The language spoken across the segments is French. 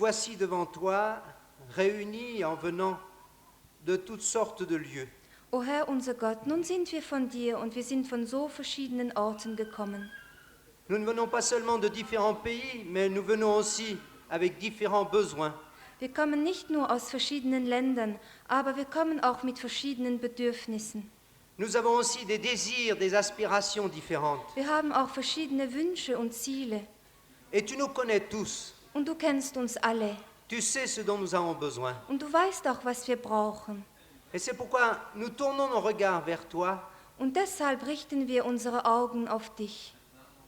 voici devant toi, réunis en venant de toutes sortes de lieux. O Herr, unser Gott, nun sind wir von dir und wir sind von so verschiedenen Orten gekommen. Nous ne venons pas seulement de différents pays, mais nous venons aussi avec différents besoins. Wir kommen nicht nur aus verschiedenen Ländern, aber wir kommen auch mit verschiedenen Bedürfnissen. Nous avons aussi des désirs, des aspirations différentes. Wir haben auch verschiedene Wünsche und Ziele. Et tu nous connais tous. Und du kennst uns alle. Tu sais ce dont nous avons besoin. Und du weißt auch, was wir brauchen. Et c'est pourquoi nous tournons nos regards vers toi Und deshalb richten wir unsere Augen auf dich,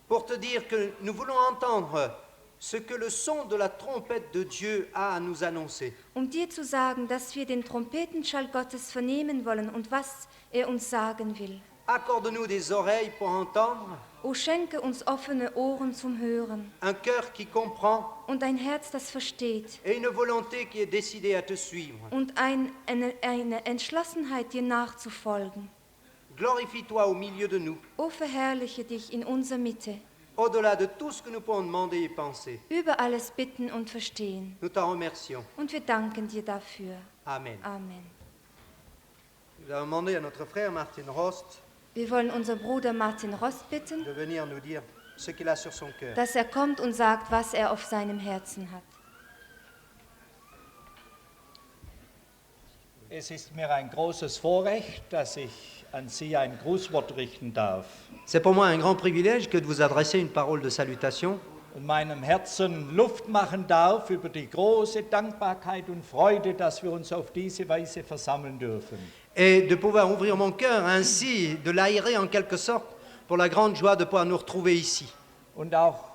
pour te dire que nous voulons entendre ce que le son de la trompette de Dieu a à nous annoncer. dir zu sagen, dass wir den Trompetenschall Gottes vernehmen wollen und was er uns sagen will. Accorde-nous des oreilles pour entendre, O schenke uns offene Ohren zum Hören un cœur qui comprend und ein Herz, das versteht et une volonté qui est décidée à te suivre. und eine Entschlossenheit, dir nachzufolgen. Glorifie-toi au milieu de nous, O verherrliche dich in unserer Mitte, au-delà de tout ce que nous pouvons demander et penser. über alles bitten und verstehen. Nous t'en remercions. Und wir danken dir dafür. Amen. Amen. Nous avons demandé à notre frère Martin Rost Wir wollen unseren Bruder Martin Rost bitten, de venir nous dire ce qu'il a sur son cœur. dass er kommt und sagt, was er auf seinem Herzen hat. Es ist mir ein großes Vorrecht, dass ich an Sie ein Grußwort richten darf C'est pour moi un grand privilège que de vous adresser une parole de salutation und meinem Herzen Luft machen darf über die große Dankbarkeit und Freude, dass wir uns auf diese Weise versammeln dürfen. et de pouvoir ouvrir mon cœur ainsi, de l'aérer en quelque sorte pour la grande joie de pouvoir nous retrouver ici. Und auch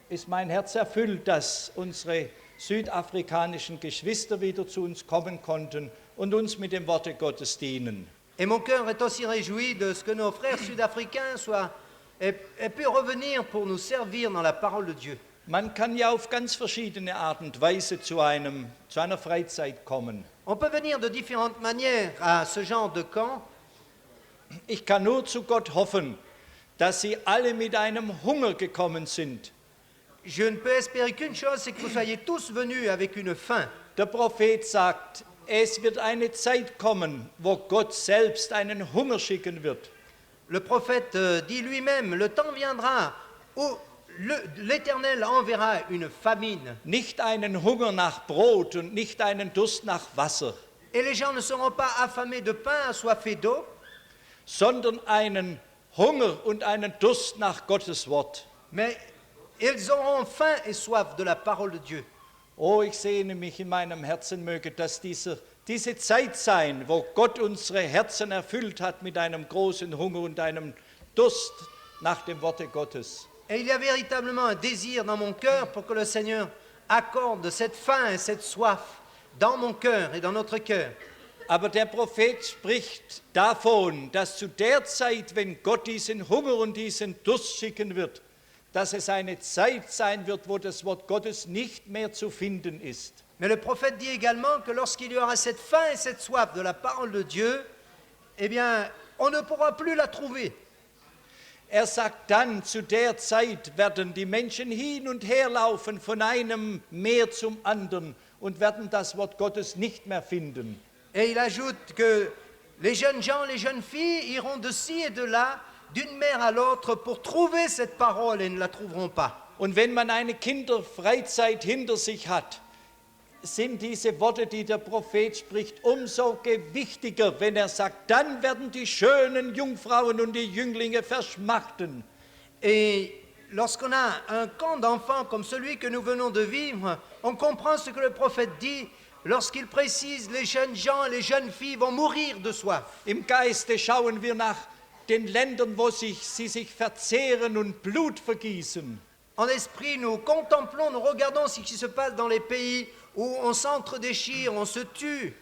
ist mein Herz erfüllt, dass unsere südafrikanischen Geschwister wieder zu uns kommen konnten und uns mit dem Worte Gottes dienen. Et mon cœur est aussi réjoui de ce que nos frères sud-africains aient pu revenir pour nous servir dans la parole de Dieu. Man kann ja auf ganz verschiedene Art und Weise zu einer Freizeit kommen. On peut venir de différentes manières à ce genre de camp. Ich kann nur zu Gott hoffen, dass Sie alle mit einem Hunger gekommen sind. Je ne peux espérer qu'une chose, c'est que vous soyez tous venus avec une faim. Der Prophet sagt, es wird eine Zeit kommen, wo Gott selbst einen Hunger schicken wird. Le prophète dit lui-même, le temps viendra où l'Éternel enverra une famine. Nicht einen Hunger nach Brot und nicht einen Durst nach Wasser, Et les gens ne seront pas affamés de pain, assoiffés d'eau, sondern einen Hunger und einen Durst nach Gottes Wort. mais ils auront faim et soif de la parole de Dieu. Oh, ich sehne mich in meinem Herzen, möge das diese Zeit sein, wo Gott unsere Herzen erfüllt hat mit einem großen Hunger und einem Durst nach dem Worte Gottes. Et il y a véritablement un désir dans mon cœur pour que le Seigneur accorde cette faim et cette soif dans mon cœur et dans notre cœur. Aber der Prophet spricht davon, dass zu der Zeit, wenn Gott diesen Hunger und diesen Durst schicken wird, dass es eine Zeit sein wird, wo das Wort Gottes nicht mehr zu finden ist. Mais le prophète dit également que lorsqu'il y aura cette faim et cette soif de la parole de Dieu, eh bien, on ne pourra plus la trouver. Er sagt dann, zu der Zeit werden die Menschen hin und her laufen von einem Meer zum anderen und werden das Wort Gottes nicht mehr finden. Et il ajoute que les jeunes gens, les jeunes filles iront de ci et de là, d'une mer à l'autre, pour trouver cette parole et ne la trouveront pas. Und wenn man eine Kinderfreizeit hinter sich hat, sind diese Worte, die der Prophet spricht, umso gewichtiger, wenn er sagt, dann werden die schönen Jungfrauen und die Jünglinge verschmachten. Et lorsqu'on a un camp d'enfants comme celui que nous venons de vivre, on comprend ce que le prophète dit lorsqu'il précise les jeunes gens, les jeunes filles vont mourir de soif. Im Geiste schauen wir nach den Ländern, wo sie sich verzehren und Blut vergießen. En esprit, nous contemplons, nous regardons ce qui se passe dans les pays où on s'entre-déchire, on se tue,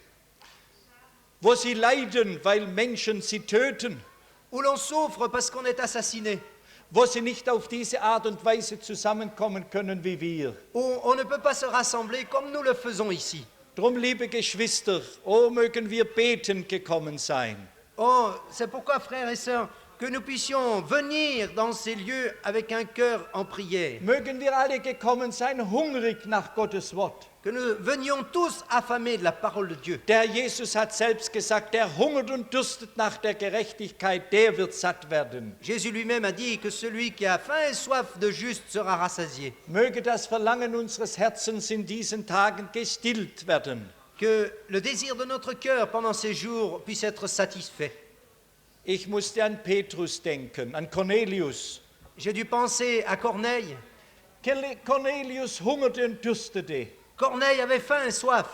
Wo sie leiden, weil Menschen sie töten, où l'on souffre parce qu'on est assassiné, wo sie nicht auf diese Art und Weise zusammenkommen können wie wir. où on ne peut pas se rassembler comme nous le faisons ici. Drum, liebe Geschwister, oh, mögen wir betend gekommen sein. Oh, c'est pourquoi, frères et sœurs, que nous puissions venir dans ces lieux avec un cœur en prière. Mögen wir alle gekommen sein, hungrig nach Gottes Wort. que nous venions tous affamés de la parole de Dieu. Der Jesus hat selbst gesagt, der hungert und dürstet nach der Gerechtigkeit, der wird satt werden. Jésus lui-même a dit que celui qui a faim et soif de juste sera rassasié. Möge das Verlangen unseres Herzens in diesen Tagen gestillt werden. Que le désir de notre cœur pendant ces jours puisse être satisfait. Ich musste an Petrus denken, an Cornelius. J'ai dû penser à Corneille. Cornelius hungerte und dürstete. Corneille avait faim et soif.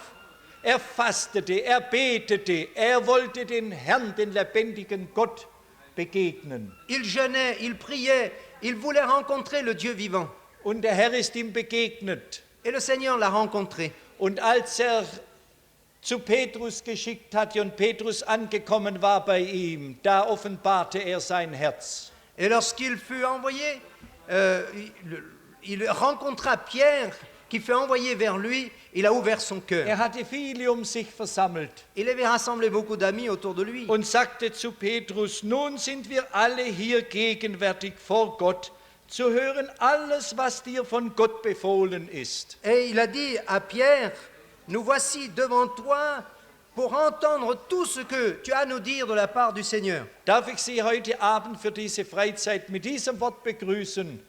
Er fastete, er betete, er wollte den Herrn, den lebendigen Gott, begegnen. Il jeûnait, il priait, il voulait rencontrer le Dieu vivant. Und der Herr ist ihm begegnet. Et le Seigneur l'a rencontré. Und als er zu Petrus geschickt hatte und Petrus angekommen war bei ihm, da offenbarte er sein Herz. Et lorsqu'il fut envoyé, il rencontra Pierre qui fut envoyé vers lui, il a ouvert son cœur. Er hatte viele sich versammelt Il avait rassemblé beaucoup d'amis autour de lui. und sagte zu Petrus, nun sind wir alle hier gegenwärtig vor Gott, zu hören alles, was dir von Gott befohlen ist. Et il a dit à Pierre, nous voici devant toi pour entendre tout ce que tu as à nous dire de la part du Seigneur. Darf ich Sie heute Abend für diese Freizeit mit diesem Wort begrüßen?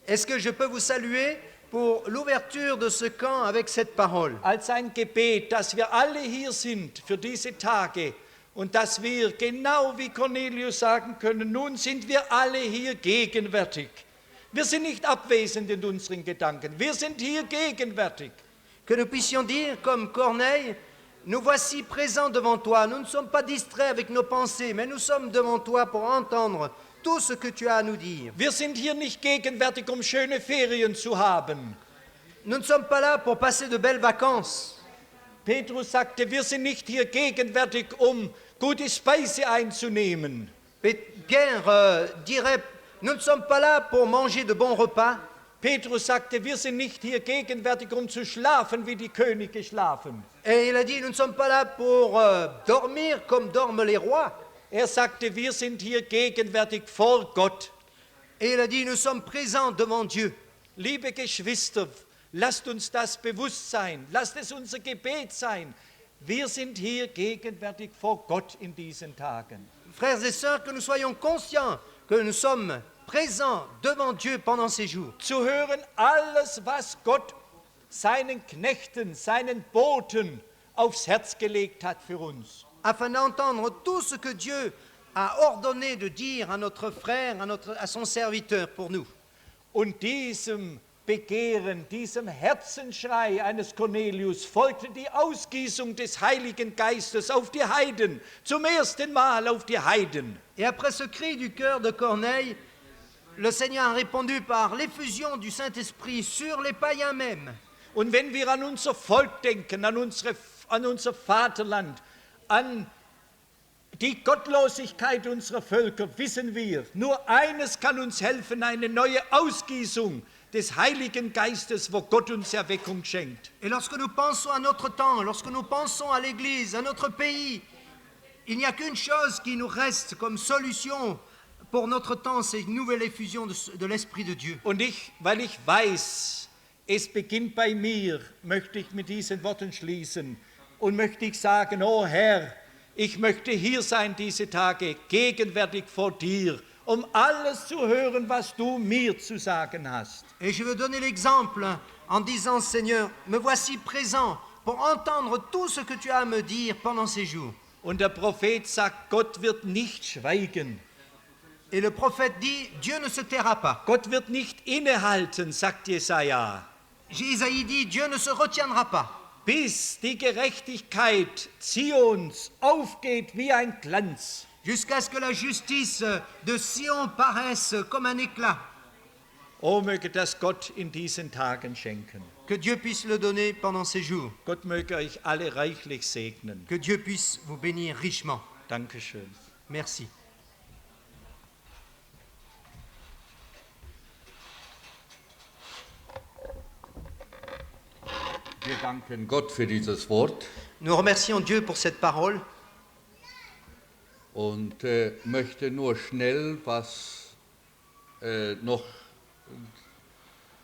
Est-ce que je peux vous saluer pour l'ouverture de ce camp avec cette parole? Als ein Gebet, dass wir alle hier sind für diese Tage und dass wir genau wie Cornelius sagen können, nun sind wir alle hier gegenwärtig. Wir sind nicht abwesend in unseren Gedanken, wir sind hier gegenwärtig. Que nous puissions dire comme Corneille, nous voici présents devant toi, nous ne sommes pas distraits avec nos pensées, mais nous sommes devant toi pour entendre tout ce que tu as à nous dire. Wir sind hier nicht gegenwärtig, um schöne Ferien zu haben. Nous ne sommes pas là pour passer de belles vacances. Petrus sagte, wir sind nicht hier gegenwärtig, um gute Speise einzunehmen. Pierre dirait, nous ne sommes pas là pour manger de bons repas. Petrus sagte, wir sind nicht hier gegenwärtig, um zu schlafen, wie die Könige schlafen. Et il a dit, nous ne sommes pas là pour dormir comme dorment les rois. Er sagte, wir sind hier gegenwärtig vor Gott. Et il a dit, nous sommes présents devant Dieu. Liebe Geschwister, lasst uns das bewusst sein, lasst es unser Gebet sein. Wir sind hier gegenwärtig vor Gott in diesen Tagen. Frères et sœurs, que nous soyons conscients que nous sommes présents devant Dieu pendant ces jours. Zu hören alles, was Gott seinen Knechten, seinen Boten aufs Herz gelegt hat für uns. Afin d'entendre tout ce que Dieu a ordonné de dire à notre frère, à son serviteur pour nous. Und diesem Begehren, diesem Herzensschrei eines Cornelius folgte die Ausgießung des Heiligen Geistes auf die Heiden, zum ersten Mal auf die Heiden. Et après ce cri du cœur de Corneille, le Seigneur a répondu par l'effusion du Saint-Esprit sur les païens même. Und wenn wir an unser Volk denken, an unser Vaterland, an die Gottlosigkeit unserer Völker, wissen wir, nur eines kann uns helfen, eine neue Ausgießung des Heiligen Geistes, wo Gott uns Erweckung schenkt. Et lorsque nous pensons à notre temps, lorsque nous pensons à l'Église, à notre pays, il n'y a qu'une chose qui nous reste comme solution pour notre temps, c'est une nouvelle effusion de l'Esprit de Dieu. Und weil ich weiß, es beginnt bei mir, möchte ich mit diesen Worten schließen und möchte ich sagen, oh Herr, ich möchte hier sein diese Tage, gegenwärtig vor dir, um alles zu hören, was du mir zu sagen hast. Et je veux donner l'exemple en disant, Seigneur, me voici présent pour entendre tout ce que tu as à me dire pendant ces jours. Und der Prophet sagt, Gott wird nicht schweigen. Et le prophète dit, Dieu ne se taira pas. Gott wird nicht innehalten, sagt Jesaja. Isaïe dit, Dieu ne se retiendra pas. Bis die Gerechtigkeit Zions aufgeht wie ein Glanz. Jusqu'à ce que la justice de Sion paraisse comme un éclat. Oh, möge das Gott in diesen Tagen schenken. Que Dieu puisse le donner pendant ces jours. Gott möge euch alle reichlich segnen. Que Dieu puisse vous bénir richement. Dankeschön. Merci. Wir danken Gott für dieses Wort Nous remercions Dieu pour cette parole und möchte nur schnell noch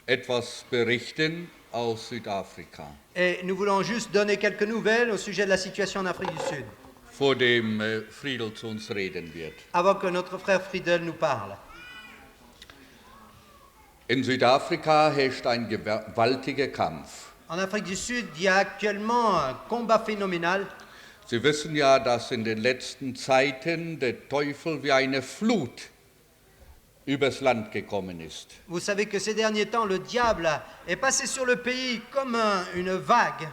etwas berichten. aus Südafrika Et nous voulons juste donner quelques nouvelles au sujet de la situation en Afrique du Sud, vor dem Friedel zu uns reden wird. avant que notre frère Friedel nous parle. In Südafrika herrscht ein gewaltiger Kampf. En Afrique du Sud, il y a actuellement un combat phénoménal. Sie wissen ja, dass in den letzten Zeiten der Teufel wie eine Flut übers Land gekommen ist. Vous savez que ces derniers temps, le diable est passé sur le pays comme une vague.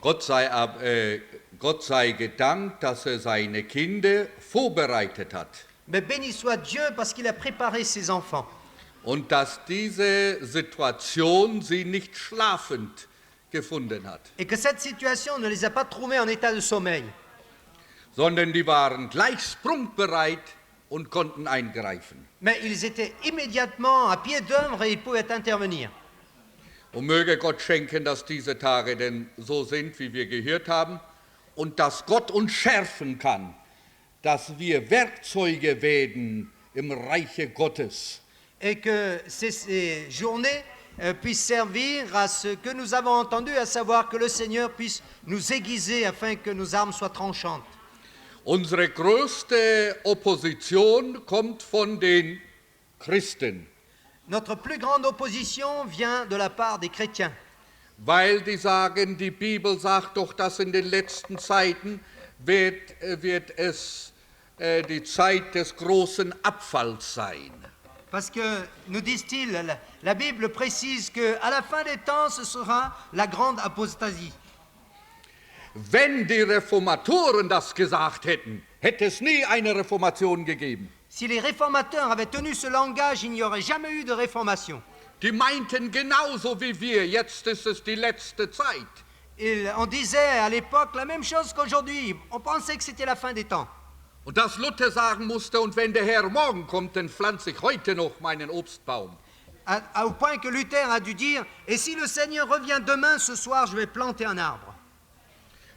Gott sei gedankt, dass er seine Kinder vorbereitet hat Mais béni soit Dieu parce qu'il a préparé ses enfants. und dass diese Situation sie nicht schlafend gefunden hat, Et que cette situation ne les a pas trouvés en état de sommeil. sondern die waren gleich sprungbereit und konnten eingreifen. Mais ils étaient immédiatement à pied d'œuvre et ils pouvaient intervenir. Und möge Gott schenken, dass diese Tage denn so sind, wie wir gehört haben, und dass Gott uns schärfen kann, dass wir Werkzeuge werden im Reiche Gottes. Et que ces journées puissent servir à ce que nous avons entendu, à savoir que le Seigneur puisse nous aiguiser afin que nos armes soient tranchantes. Unsere größte Opposition kommt von den Christen, Notre plus grande opposition vient de la part des chrétiens. weil die sagen, die Bibel sagt doch, dass in den letzten Zeiten wird es die Zeit des großen Abfalls sein. Parce que, nous disent-ils, la Bible précise qu'à la fin des temps, ce sera la grande apostasie. Wenn die Reformatoren das gesagt hätten, hätte es nie eine Reformation gegeben. Si les réformateurs avaient tenu ce langage, il n'y aurait jamais eu de réformation. Die meinten genauso wie wir, jetzt ist es die letzte Zeit. On disait à l'époque la même chose qu'aujourd'hui. On pensait que c'était la fin des temps. Und dass Luther sagen musste, und wenn der Herr morgen kommt, dann pflanze ich heute noch meinen Obstbaum. Au point que Luther a dû dire, et si le Seigneur revient demain, ce soir, je vais planter un arbre.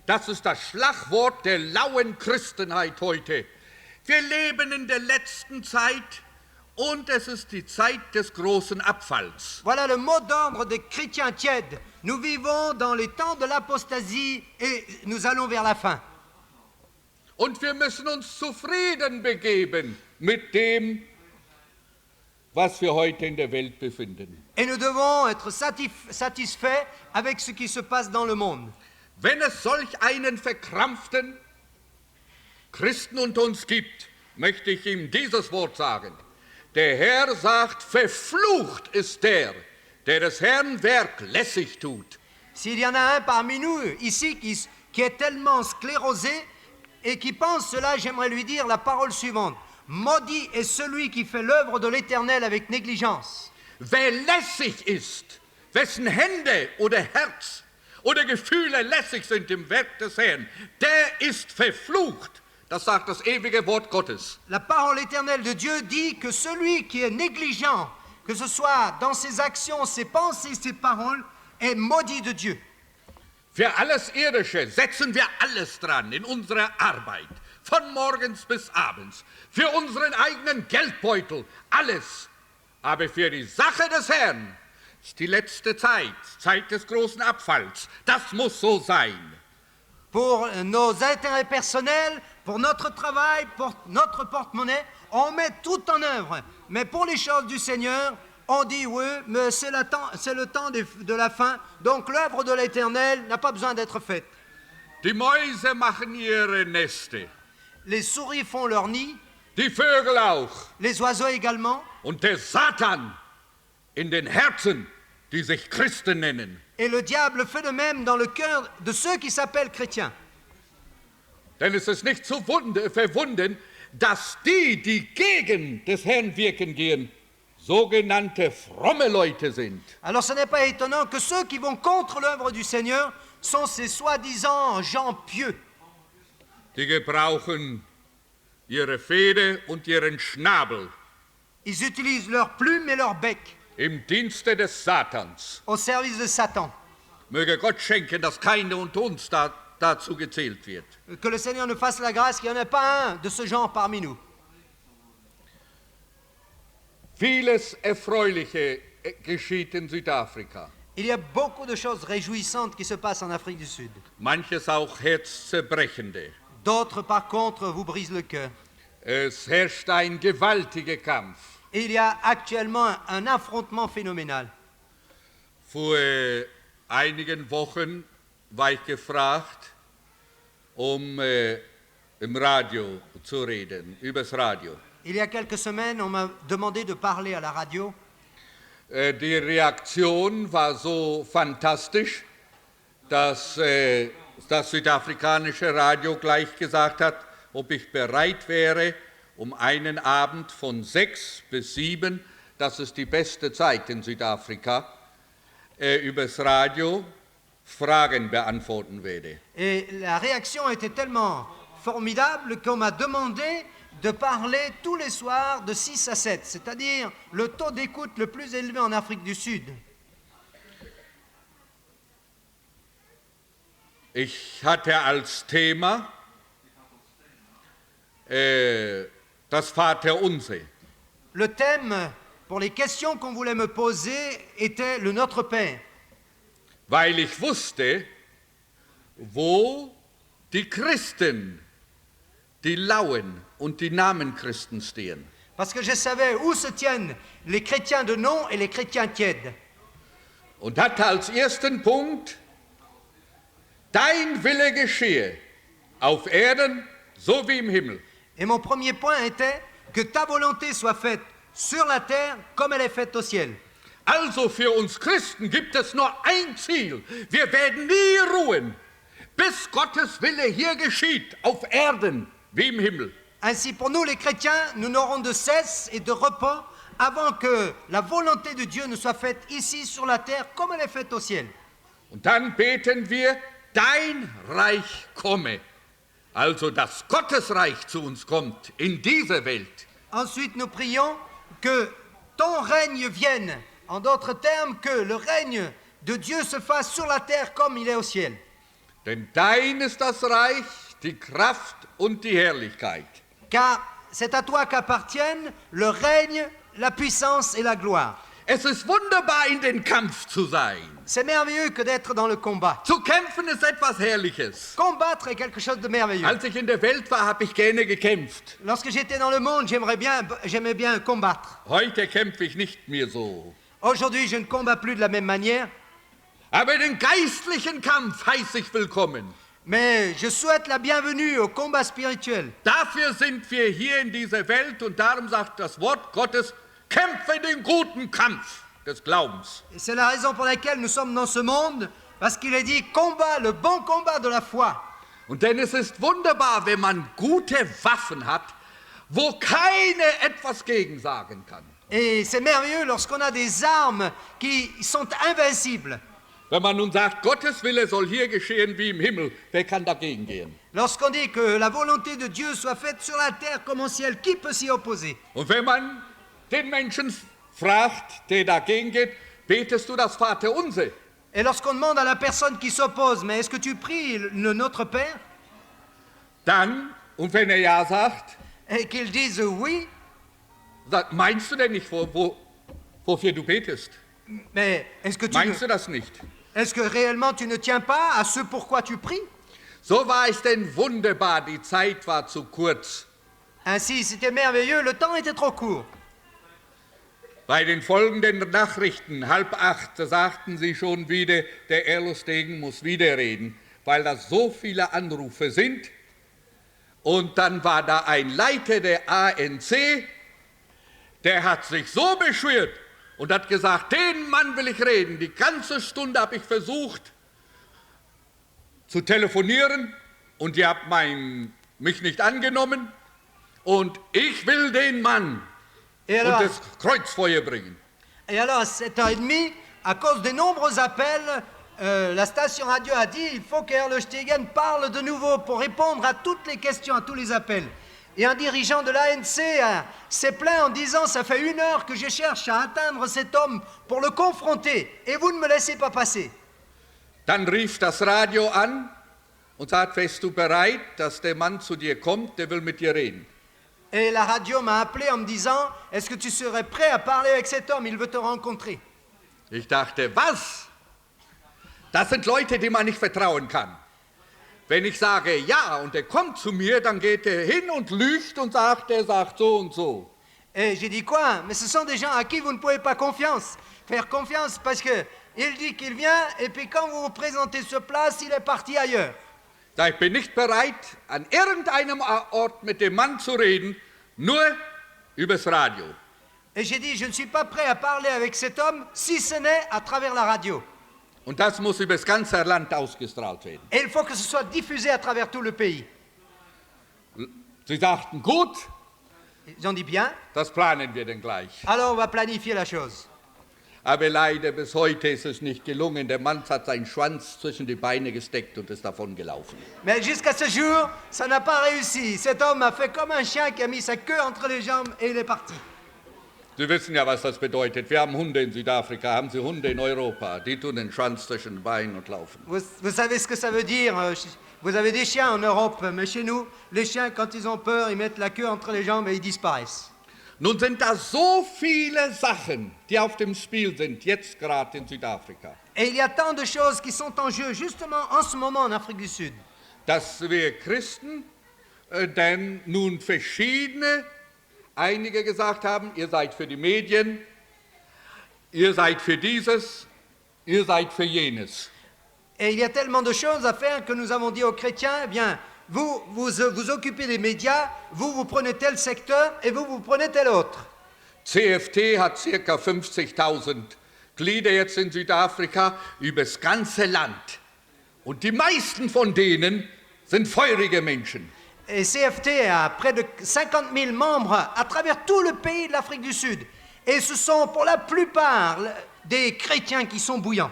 Das ist das Schlagwort der lauen Christenheit heute. Wir leben in der letzten Zeit und es ist die Zeit des großen Abfalls. Voilà le mot d'ordre des chrétiens tièdes. Nous vivons dans les temps de l'apostasie et nous allons vers la fin. Und wir müssen uns zufrieden begeben mit dem, was wir heute in der Welt befinden. Et nous devons être satisfaits avec ce qui se passe dans le monde. Wenn es solch einen verkrampften Christen unter uns gibt, möchte ich ihm dieses Wort sagen. Der Herr sagt, verflucht ist der des Herrn Werk lässig tut. S'il y en a un parmi nous ici qui est tellement sclérosé et qui pense cela, j'aimerais lui dire la parole suivante. Maudit est celui qui fait l'œuvre de l'Éternel avec négligence. Wer lässig ist, wessen Hände oder Herz oder Gefühle lässig sind im Werk des Herrn, der ist verflucht. Das sagt das ewige Wort Gottes. La parole éternelle de Dieu dit que celui qui est négligent, que ce soit dans ses actions, ses pensées, ses paroles, est maudit de Dieu. Für alles Irdische setzen wir alles dran in unserer Arbeit, von morgens bis abends, für unseren eigenen Geldbeutel, alles. Aber für die Sache des Herrn ist die letzte Zeit, Zeit des großen Abfalls. Das muss so sein. Pour nos intérêts personnels, pour notre travail, pour notre porte-monnaie, on met tout en œuvre. Mais pour les choses du Seigneur, on dit oui, mais c'est le temps de la fin, donc l'œuvre de l'Éternel n'a pas besoin d'être faite. Die Mäuse machen ihre Neste, Les souris font leur nid, die Vögel auch. les oiseaux également, Und der Satan in den Herzen, die sich Christen nennen. et le diable fait de même dans le cœur de ceux qui s'appellent chrétiens. Denn es ist nicht zu verwundern, dass die gegen des Herrn wirken gehen, sogenannte fromme Leute sind. Alors ce n'est pas étonnant que ceux qui vont contre l'œuvre du Seigneur sont ces soi-disant gens pieux. Die gebrauchen ihre Feder und ihren Schnabel Ils utilisent leur plume et leur bec im Dienste des Satans. au service de Satan. Möge Gott schenken, dass keiner unter uns dazu gezählt wird. Que le Seigneur nous fasse la grâce qu'il n'y en ait pas un de ce genre parmi nous. Vieles Erfreuliche geschieht in Südafrika. Il y a beaucoup de choses réjouissantes qui se passent en Afrique du Sud. Manches auch herzzerbrechende. D'autres, par contre, vous brisent le cœur. Es herrscht ein gewaltiger Kampf. Et il y a actuellement un affrontement phénoménal. Vor einigen Wochen war ich gefragt, im Radio zu reden, übers Radio. Il y a quelques semaines, on m'a demandé de parler à la radio. Die Reaktion war so fantastisch, dass das südafrikanische Radio gleich gesagt hat, ob ich bereit wäre, einen Abend von 6 bis 7, das ist die beste Zeit in Südafrika, übers Radio Fragen beantworten werde. Et la réaction était tellement formidable qu'on m'a demandé de parler tous les soirs de 6 à 7, c'est-à-dire le taux d'écoute le plus élevé en Afrique du Sud. Ich hatte als Thema das Vaterunser. Le thème pour les questions qu'on voulait me poser était le Notre Père. Weil ich wusste, wo die Christen, die Lauen und die Namenchristen stehen. Parce que je savais où se tiennent les chrétiens de nom et les chrétiens tièdes. Und hatte als ersten Punkt, dein Wille geschehe, auf Erden so wie im Himmel. Et mon premier point était que ta volonté soit faite sur la terre comme elle est faite au ciel. Also für uns Christen gibt es nur ein Ziel. Wir werden nie ruhen, bis Gottes Wille hier geschieht, auf Erden wie im Himmel. Ainsi, pour nous les chrétiens, nous n'aurons de cesse et de repos avant que la volonté de Dieu ne soit faite ici sur la terre comme elle est faite au ciel. Und dann beten wir, dein Reich komme. Also, dass Gottes Reich zu uns kommt in diese Welt. Ensuite, nous prions que ton règne vienne. En d'autres termes, que le règne de Dieu se fasse sur la terre comme il est au ciel. Denn dein ist das Reich, die Kraft und die Herrlichkeit. Car c'est à toi qu'appartiennent le règne, la puissance et la gloire. Es ist wunderbar, in den Kampf zu sein. C'est merveilleux que d'être dans le combat. Zu kämpfen ist etwas Herrliches. Combattre est quelque chose de merveilleux. Als ich in der Welt war, habe ich gerne gekämpft. Lorsque j'étais dans le monde, j'aimais bien combattre. Heute kämpfe ich nicht mehr so. Aujourd'hui, je ne combats plus de la même manière, Aber den geistlichen Kampf heiße ich willkommen. mais je souhaite la bienvenue au combat spirituel. Dafür sind wir hier in dieser Welt und darum sagt das Wort Gottes, kämpfe den guten Kampf des Glaubens. Et c'est la raison pour laquelle nous sommes dans ce monde, parce qu'il est dit combat, le bon combat de la foi. Und denn es ist wunderbar, wenn man gute Waffen hat, wo keine etwas gegen sagen kann. Et c'est merveilleux lorsqu'on a des armes qui sont invincibles. Wenn man nun sagt, Gottes Wille soll hier geschehen wie im Himmel, wer kann dagegen gehen? Lorsqu'on dit que la volonté de Dieu soit faite sur la terre comme au ciel, qui peut s'y opposer? Und wenn man den Menschen fragt, der dagegen geht, betest du das Vaterunser? Et lorsqu'on demande à la personne qui s'oppose, mais est-ce que tu pries le Notre Père? Dann, und wenn er ja sagt, Et qu'ils disent oui, meinst du denn nicht, wofür du betest? mais est-ce Meinst du das nicht? que réellement tu ne tiens pas à ce pourquoi tu pries? So war es denn wunderbar, die Zeit war zu kurz. Ainsi, c'était merveilleux, le temps était trop court. Bei den folgenden Nachrichten, 7:30, da sagten sie schon wieder, der Erlos Degen muss wieder reden, weil da so viele Anrufe sind. Und dann war da ein Leiter der ANC, der hat sich so beschwert und hat gesagt, den Mann will ich reden. Die ganze Stunde habe ich versucht zu telefonieren und die haben mich nicht angenommen. Und ich will den Mann Et und alors, das Kreuzfeuer bringen. et alors à 7h30, à cause des nombreux appels, la station radio a dit il faut qu'Erle Stegen parle de nouveau pour répondre à toutes les questions, à tous les appels. Et un dirigeant de l'ANC s'est plaint en disant ça fait 1 heure que je cherche à atteindre cet homme pour le confronter et vous ne me laissez pas passer. Dann rief das Radio an und sagt, wärst du bereit, dass der Mann zu dir kommt, der will mit dir reden. Et la radio m'a appelé en me disant est-ce que tu serais prêt à parler avec cet homme, il veut te rencontrer. Ich dachte, was? Das sind Leute, die man nicht vertrauen kann. Wenn ich sage ja und er kommt zu mir, dann geht er hin und lügt und sagt, er sagt so und so. Et j'ai dit quoi? Mais ce sont des gens à qui vous ne pouvez pas faire confiance parce que il dit qu'il vient et puis quand vous vous présentez sur place, il est parti ailleurs. Ich bin nicht bereit, an irgendeinem Ort mit dem Mann zu reden, nur übers Radio. Et j'ai dit, je ne suis pas prêt à parler avec cet homme, si ce n'est à travers la radio. Und das muss übers ganze Land ausgestrahlt werden. Et il faut que ce soit diffusé à travers tout le pays. Sie sagten, gut, Ils ont dit bien, das planen wir dann gleich. alors on va planifier la chose. Aber leider bis heute ist es nicht gelungen. Der Mann hat seinen Schwanz zwischen die Beine gesteckt und ist davon gelaufen. Mais jusqu'à ce jour, ça n'a pas réussi. Cet homme a fait comme un chien qui a mis sa queue entre les jambes et il est parti. Sie wissen ja, was das bedeutet. Wir haben Hunde in Südafrika, haben Sie Hunde in Europa. Die tun den Schwanz zwischen den Beinen und laufen. Vous savez ce que ça veut dire. Vous avez des chiens en Europe, mais chez nous, les chiens, quand ils ont peur, ils mettent la queue entre les jambes et ils disparaissent. Nun sind da so viele Sachen, die auf dem Spiel sind, jetzt gerade in Südafrika, Et il y a tant de choses qui sont en jeu, justement en ce moment en Afrique du Sud, dass wir Christen denn nun einige gesagt haben, ihr seid für die Medien, ihr seid für dieses, ihr seid für jenes. Et il y a tellement de choses à faire que nous avons dit aux chrétiens, eh bien, vous vous occupez des médias, vous prenez tel secteur et vous prenez tel autre. CFT hat ca. 50.000 Glieder jetzt in Südafrika übers ganze Land. Und die meisten von denen sind feurige Menschen. Et CFT a près de 50 000 membres à travers tout le pays de l'Afrique du Sud. Et ce sont pour la plupart des chrétiens qui sont bouillants.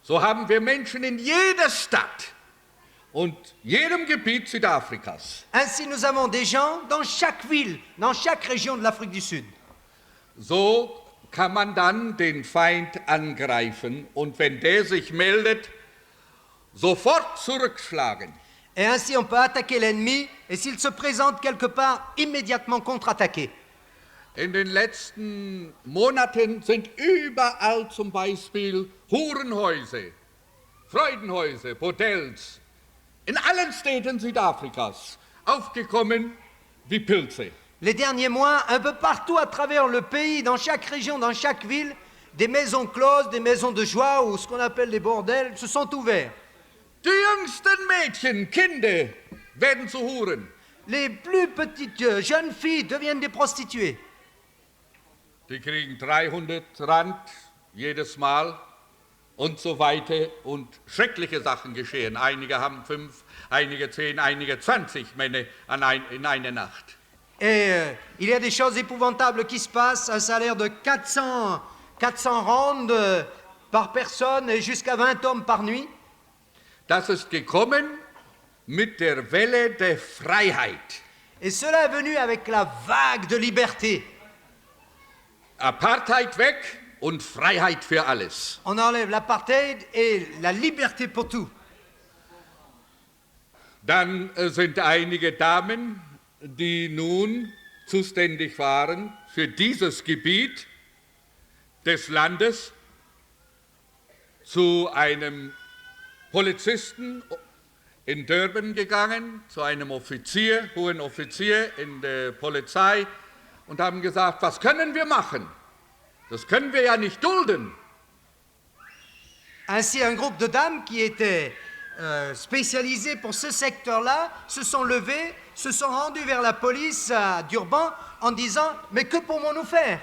So haben wir Menschen in jeder Stadt und jedem Gebiet Südafrikas. Ainsi, nous avons des gens dans chaque ville, dans chaque région de l'Afrique du Sud. So kann man dann den Feind angreifen und wenn der sich meldet, sofort zurückschlagen. Et ainsi, on peut attaquer l'ennemi et s'il se présente quelque part, immédiatement contre-attaquer. In den letzten Monaten sind überall zum Beispiel Hurenhäuser, Freudenhäuser, Bordells in allen Städten Südafrikas aufgekommen wie Pilze. Les derniers mois, un peu partout à travers le pays, dans chaque région, dans chaque ville, des maisons closes, des maisons de joie ou ce qu'on appelle des bordels se sont ouverts. Die jüngsten Mädchen, Kinder werden zu Huren. Les plus petites jeunes filles deviennent des prostituées. Die kriegen 300 Rand jedes Mal und so weiter und schreckliche Sachen geschehen. Einige haben 5, einige 10, einige 20 Männer in einer Nacht. Et il y a des choses épouvantables qui se passent, un salaire de 400 rand par personne et jusqu'à 20 hommes par nuit. Das ist gekommen mit der Welle der Freiheit. Et cela est venu avec la vague de liberté. Apartheid weg und Freiheit für alles. On enlève l'apartheid et la liberté pour tout. Dann sind einige Damen, die nun zuständig waren für dieses Gebiet des Landes, zu einem Polizisten in Durban gegangen, zu einem Offizier, hohen Offizier in der Polizei und haben gesagt, was können wir machen? Das können wir ja nicht dulden. Ainsi, un groupe de dames qui étaient spécialisées pour ce secteur-là se sont levées, se sont rendues vers la police à Durban en disant « Mais que pouvons-nous faire ?»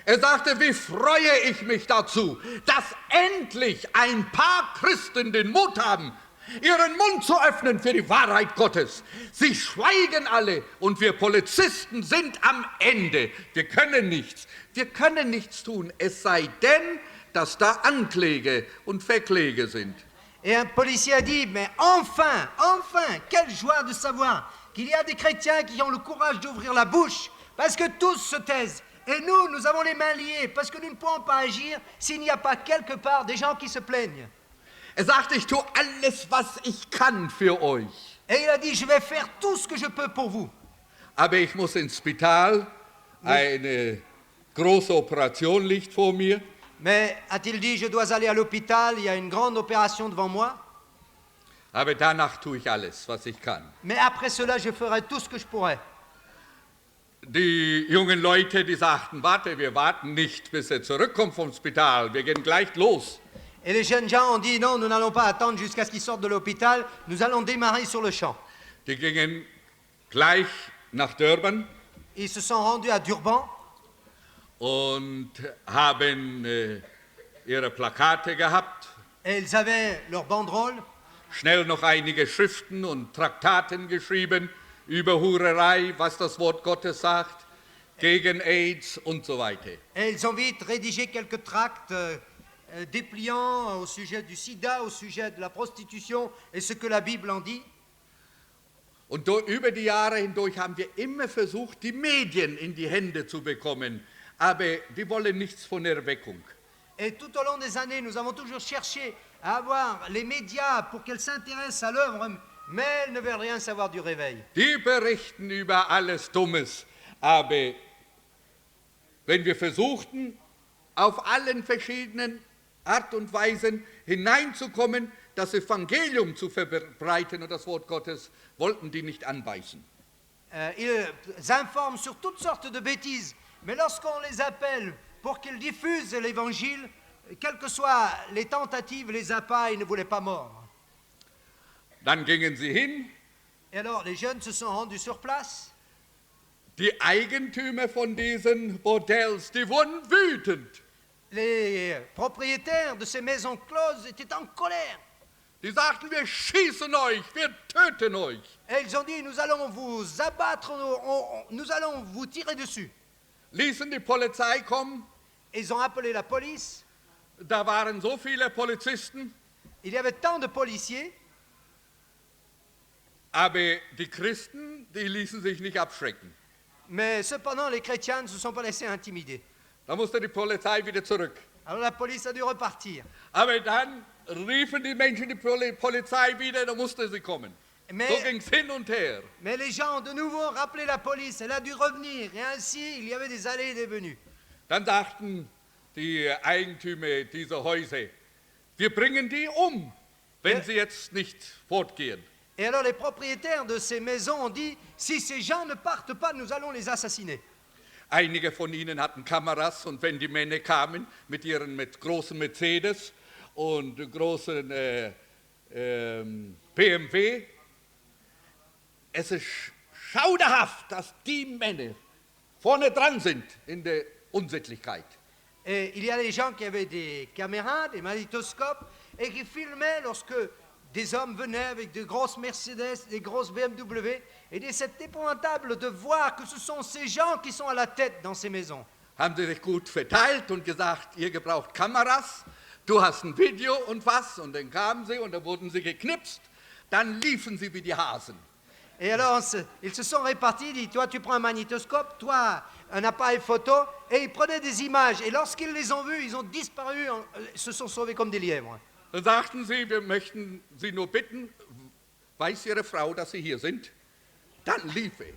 Er sagte, wie freue ich mich dazu, dass endlich ein paar Christen den Mut haben, ihren Mund zu öffnen für die Wahrheit Gottes. Sie schweigen alle und wir Polizisten sind am Ende. Wir können nichts tun, es sei denn, dass da Ankläge und Verkläge sind. Et un policier a dit « Mais enfin, quelle joie de savoir qu'il y a des chrétiens qui ont le courage d'ouvrir la bouche parce que tous se taisent. Et nous avons les mains liées parce que nous ne pouvons pas agir s'il n'y a pas quelque part des gens qui se plaignent. » Er sagte, ich tue alles, was ich kann für euch. Et il a dit « Je vais faire tout ce que je peux pour vous. Aber ich muss ins Spital, eine große Operation liegt vor mir. » Mais a-t-il dit, je dois aller à l'hôpital, il y a une grande opération devant moi. Aber danach tue ich alles, was ich kann. Mais après cela, je ferai tout ce que je pourrai. Die jungen Leute, die sagten, warte, wir warten nicht, bis er zurückkommt vom Spital, wir gehen gleich los. Et les jeunes gens ont dit, non, nous n'allons pas attendre jusqu'à ce qu'ils sortent de l'hôpital, nous allons démarrer sur le champ. Die gingen gleich nach Durban Ils se sont rendus à Durban und haben ihre Plakate gehabt, et ils avaient leur banderole. schnell noch einige Schriften und Traktaten geschrieben über Hurerei, was das Wort Gottes sagt, gegen AIDS und so weiter. Et ils ont vite rédigé quelques tracts dépliants au sujet du sida, au sujet de la prostitution et ce que la Bible en dit. Und über die Jahre hindurch haben wir immer versucht, die Medien in die Hände zu bekommen, aber die wollen nichts von Erweckung. Et tout au long des années, nous avons toujours cherché à avoir les médias pour qu'elles s'intéressent à l'œuvre, mais elles ne veulent rien savoir du réveil. Die berichten über alles Dummes, aber wenn wir versuchten, auf allen verschiedenen Art und Weisen hineinzukommen, das Evangelium zu verbreiten und das Wort Gottes, wollten die nicht anbeißen. Ils informent sur toutes sortes de bêtises, mais lorsqu'on les appelle pour qu'ils diffusent l'évangile, quelles que soient les tentatives, les appâts, ils ne voulaient pas mordre. Dann gingen sie hin, Et alors les jeunes se sont rendus sur place. die Eigentümer von diesen Bordells, die wurden wütend. Les propriétaires de ces maisons closes étaient en colère. Die sagten, wir schießen euch, wir töten euch. Et ils ont dit, nous allons vous abattre, nous allons vous tirer dessus. Ließen die Polizei kommen, Et ils ont appelé la police. da waren so viele Polizisten, Il y avait tant de policiers, aber die Christen, die ließen sich nicht abschrecken. mais cependant les chrétiens ne se sont pas laissés intimider. Da musste die Polizei wieder zurück. Alors la police a dû repartir. Aber dann riefen die Menschen die Polizei wieder, da musste sie kommen. Mais, So ging es hin und her. mais les gens ont de nouveau rappelé la police, elle a dû revenir. Et ainsi, il y avait des allées et des venues. Dann sagten die Eigentümer dieser Häuser, wir bringen die um, wenn sie jetzt nicht fortgehen. Et alors les propriétaires de ces maisons ont dit, si ces gens ne partent pas, nous allons les assassiner. Einige von ihnen hatten Kameras und wenn die Männer kamen mit großen Mercedes und großen BMW, es ist schauderhaft, dass die Männer vorne dran sind in der Unsittlichkeit. Et il y a des gens qui avaient des caméras, des magnétoscopes, et qui filmaient lorsque des hommes venaient avec de grosses Mercedes, des grosses BMW, et c'est épouvantable de voir que ce sont ces gens qui sont à la tête dans ces maisons. Haben sie sich gut verteilt und gesagt, ihr gebraucht Kameras, du hast ein Video und was, und dann kamen sie und dann wurden sie geknipst, dann liefen sie wie die Hasen. Et alors, ils se sont répartis, dit, toi tu prends un magnétoscope, toi un appareil photo, et ils prenaient des images. Et lorsqu'ils les ont vus, ils ont disparu, se sont sauvés comme des lièvres. Dann sagten sie, wir möchten Sie nur bitten, weiß Ihre Frau, dass Sie hier sind? Dann lief er.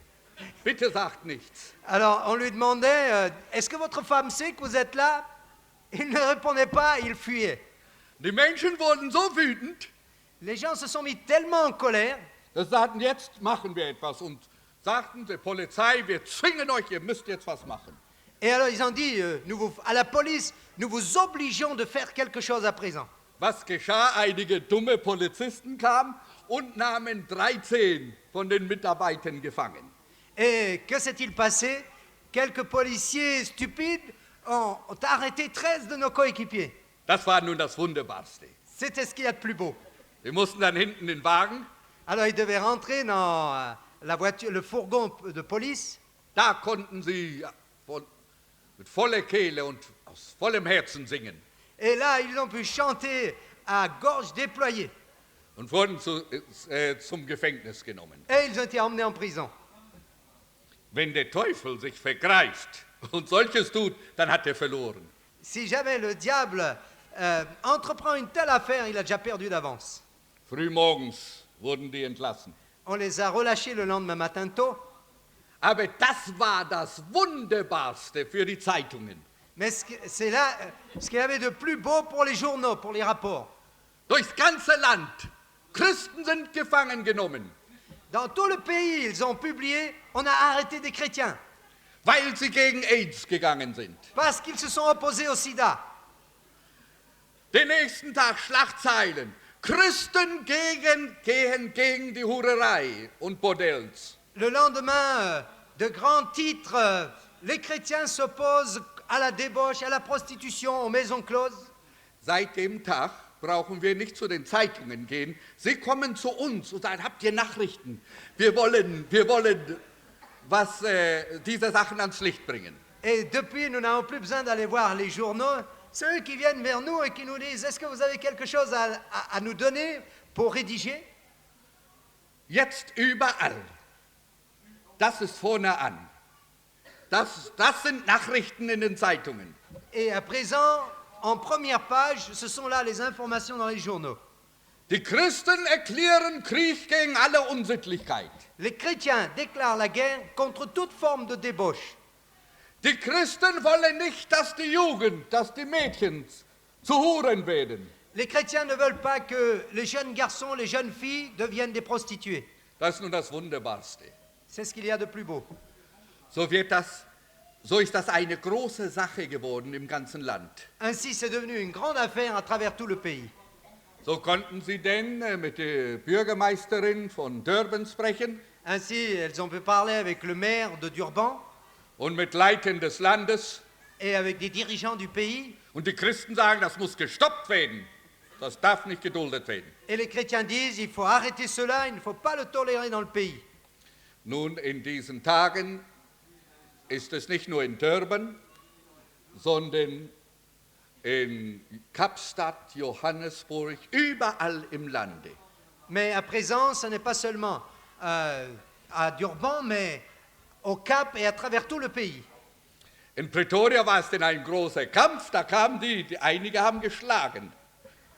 Bitte sagt nichts. Alors, on lui demandait, est-ce que votre femme sait que vous êtes là? Il ne répondait pas, il fuyait. Die Menschen wurden so wütend, Les gens se sont mis tellement en colère, dass sie sagten, jetzt machen wir etwas. Und sagten der Polizei, wir zwingen euch, ihr müsst jetzt was machen. et alors ils ont dit à la police, nous vous obligeons de faire quelque chose à présent. Was geschah? Einige dumme Polizisten kamen und nahmen 13 von den Mitarbeitern gefangen. Et que s'est-il passé? Quelques policiers stupides ont arrêté 13 de nos coéquipiers. Das war nun das Wunderbarste. C'était ce qu'il y a de plus beau. Die mussten dann hinten in den Wagen, Alors ils devaient rentrer dans la voiture, le fourgon de police. da konnten sie mit voller Kehle und aus vollem Herzen singen Et là, ils ont pu chanter à gorge déployée. und wurden zum Gefängnis genommen. Et ils ont été emmenés en prison. Wenn der Teufel sich vergreift und solches tut, dann hat er verloren. Si jamais le diable entreprend une telle affaire, il a déjà perdu d'avance. Frühmorgens wurden die entlassen. On les a relâchés le lendemain matin tôt. Aber das war das Wunderbarste für die Zeitungen. Mais c'est là ce qu'il y avait de plus beau pour les journaux, pour les rapports. Durchs ganze Land. Christen sind gefangen genommen, Dans tout le pays, ils ont publié, on a arrêté des chrétiens weil sie gegen AIDS gegangen sind. parce qu'ils se sont opposés au sida. Den nächsten Tag Schlagzeilen. Christen gehen gegen die Hurerei und Bordells. Le lendemain, de grands titres, les chrétiens s'opposent à la débauche, à la prostitution, aux maisons closes. Seit dem Tag brauchen wir nicht zu den Zeitungen gehen. Sie kommen zu uns und sagen, habt ihr Nachrichten? Wir wollen was diese Sachen ans Licht bringen. Et depuis, nous n'avons plus besoin d'aller voir les journaux. C'est eux qui viennent vers nous et qui nous disent, est-ce que vous avez quelque chose à nous donner pour rédiger? Jetzt überall. Das ist vorne an. Das sind Nachrichten in den Zeitungen. Et à présent, en première page, ce sont là les informations dans les journaux. Die Christen erklären Krieg gegen alle Unsittlichkeit. Les chrétiens déclarent la guerre contre toute forme de débauche. Die Christen wollen nicht, dass die Jugend, dass die Mädchen zu Huren werden. Les chrétiens ne veulent pas que les jeunes garçons, les jeunes filles deviennent des prostituées. Das ist nun das Wunderbarste. C'est ce qu'il y a de plus beau. So ist das eine große Sache geworden im ganzen Land. Ainsi, c'est devenu une grande affaire à travers tout le pays. So konnten sie denn mit der Bürgermeisterin von Durban sprechen Ainsi, elles ont pu parler avec le maire de Durban und mit Leitern des Landes. et avec des dirigeants du pays. Und die Christen sagen, das muss gestoppt werden. Das darf nicht geduldet werden. Et les chrétiens disent, il faut arrêter cela, il ne faut pas le tolérer dans le pays. Nun, in diesen Tagen ist es nicht nur in Durban, sondern in Kapstadt, Johannesburg, überall im Lande. Mais à présent, ce n'est pas seulement à Durban, mais au Cap et à travers tout le pays. In Pretoria war es denn ein großer Kampf, da kamen einige haben geschlagen.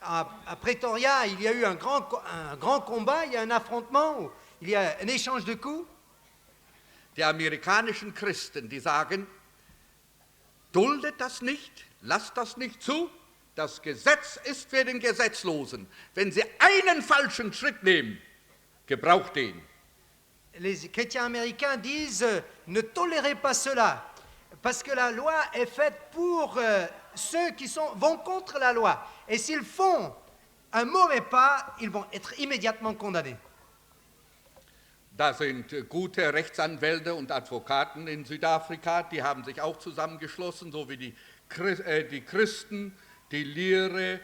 À Pretoria, il y a eu un grand combat, il y a un affrontement, il y a un échange de coups. Die amerikanischen Christen, die sagen, duldet das nicht, lasst das nicht zu, das Gesetz ist für den Gesetzlosen. Wenn sie einen falschen Schritt nehmen, gebraucht den. Les chrétiens américains disent, ne tolérez pas cela, parce que la loi est faite pour ceux qui vont contre la loi. Et s'ils font un mauvais pas, ils vont être immédiatement condamnés. Da sind gute Rechtsanwälte und Advokaten in Südafrika, die haben sich auch zusammengeschlossen, so wie die Christen, die Lehrer,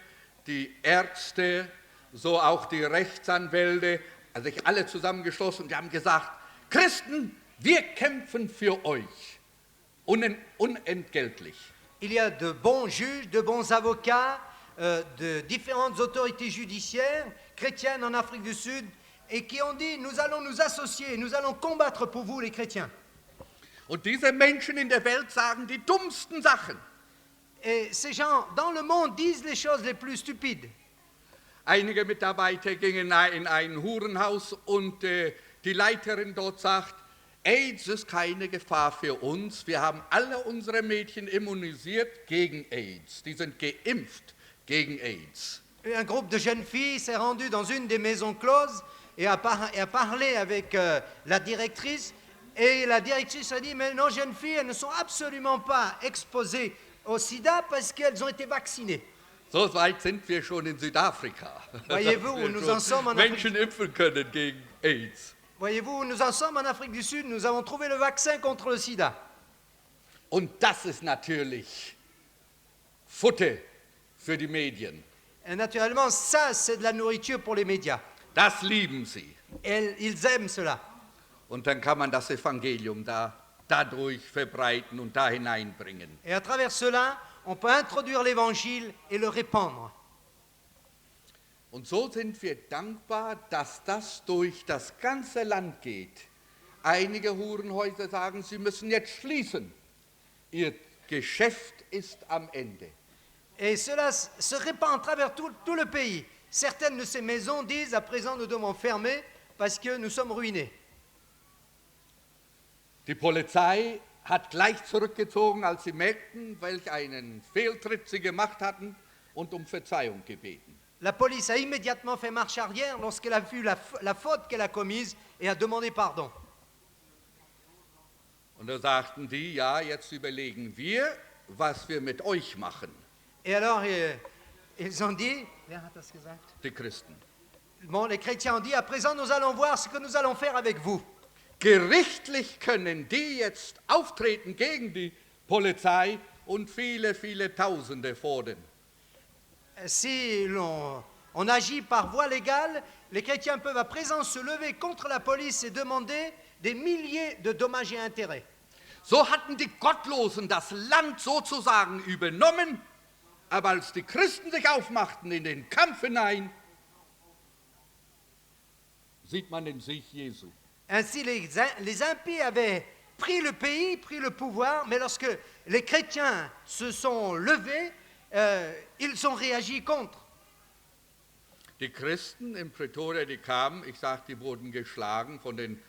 die Ärzte, so auch die Rechtsanwälte, also sich alle zusammengeschlossen und die haben gesagt, Christen, wir kämpfen für euch, unentgeltlich. Il y a de bons juges, de bons avocats, de différentes autorités judiciaires chrétiennes en Afrique du Sud, et qui ont dit, nous allons nous associer, nous allons combattre pour vous les chrétiens. Und diese Menschen in der Welt sagen die dummsten Sachen. Et ces gens dans le monde disent les choses les plus stupides. Einige Mitarbeiter gingen in ein Hurenhaus und die Leiterin dort sagt, AIDS ist keine Gefahr für uns. Wir haben alle unsere Mädchen immunisiert gegen AIDS. Die sind geimpft gegen AIDS. Un groupe de jeunes filles s'est rendu dans une des maisons closes et a parlé avec la directrice. Et la directrice a dit, mais nos jeunes filles, elles ne sont absolument pas exposées au sida parce qu'elles ont été vaccinées. So weit sind wir schon in Südafrika. Voyez-vous, où nous en sommes en Afrique. Menschen impfen können gegen AIDS. Voyez-vous, où nous en sommes en Afrique du Sud, nous avons trouvé le vaccin contre le sida. Und das ist natürlich Futter für die Medien. Et naturellement, ça, c'est de la nourriture pour les médias. Das lieben sie. Et ils aiment cela. Und dann kann man das Evangelium dadurch verbreiten und da hineinbringen. Et à travers cela, on peut introduire l'évangile et le répandre. Und so sind wir dankbar, dass das durch das ganze Land geht. Einige Hurenhäuser sagen, sie müssen jetzt schließen. Ihr Geschäft ist am Ende. Et cela se répand à travers tout le pays. Certaines de ces maisons disent, à présent, nous devons fermer parce que nous sommes ruinés. Die Polizei hat gleich zurückgezogen, als sie merkten, welch einen Fehltritt sie gemacht hatten, und um Verzeihung gebeten. La police a immédiatement fait marche arrière lorsqu'elle a vu la faute qu'elle a commise et a demandé pardon. Und da sagten die, ja, jetzt überlegen wir, was wir mit euch machen, Et alors, ils ont dit, wer hat das gesagt? die Christen. Bon, les chrétiens ont dit, à présent, nous allons voir ce que nous allons faire avec vous. Gerichtlich können die jetzt auftreten gegen die Polizei und viele, viele Tausende fordern. Si on agit par voie légale, les chrétiens peuvent à présent se lever contre la police et demander des milliers de dommages et intérêts. So hatten die Gottlosen das Land sozusagen übernommen, aber als die Christen sich aufmachten in den Kampf hinein, sieht man den Sieg Jesu. Ainsi, les impies avaient pris le pays, pris le pouvoir, mais lorsque les chrétiens se sont levés, ils ont réagi contre. Die Christen im Pretoria, die kamen, ich sage, die wurden geschlagen von den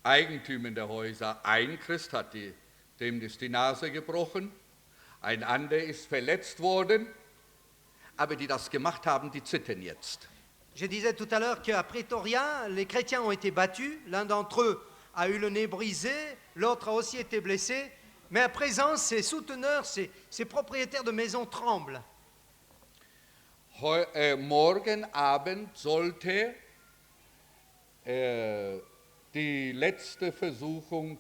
Eigentümern der Häuser. Ein Christ hat dem ist die Nase gebrochen, ein anderer ist verletzt worden, aber die das gemacht haben, die zittern jetzt. Je disais tout à l'heure qu'à Pretoria, les chrétiens ont été battus. L'un d'entre eux a eu le nez brisé, l'autre a aussi été blessé. Mais à présent, ses souteneurs, ses propriétaires de maisons tremblent. Morgen Abend sollte die letzte Versuchung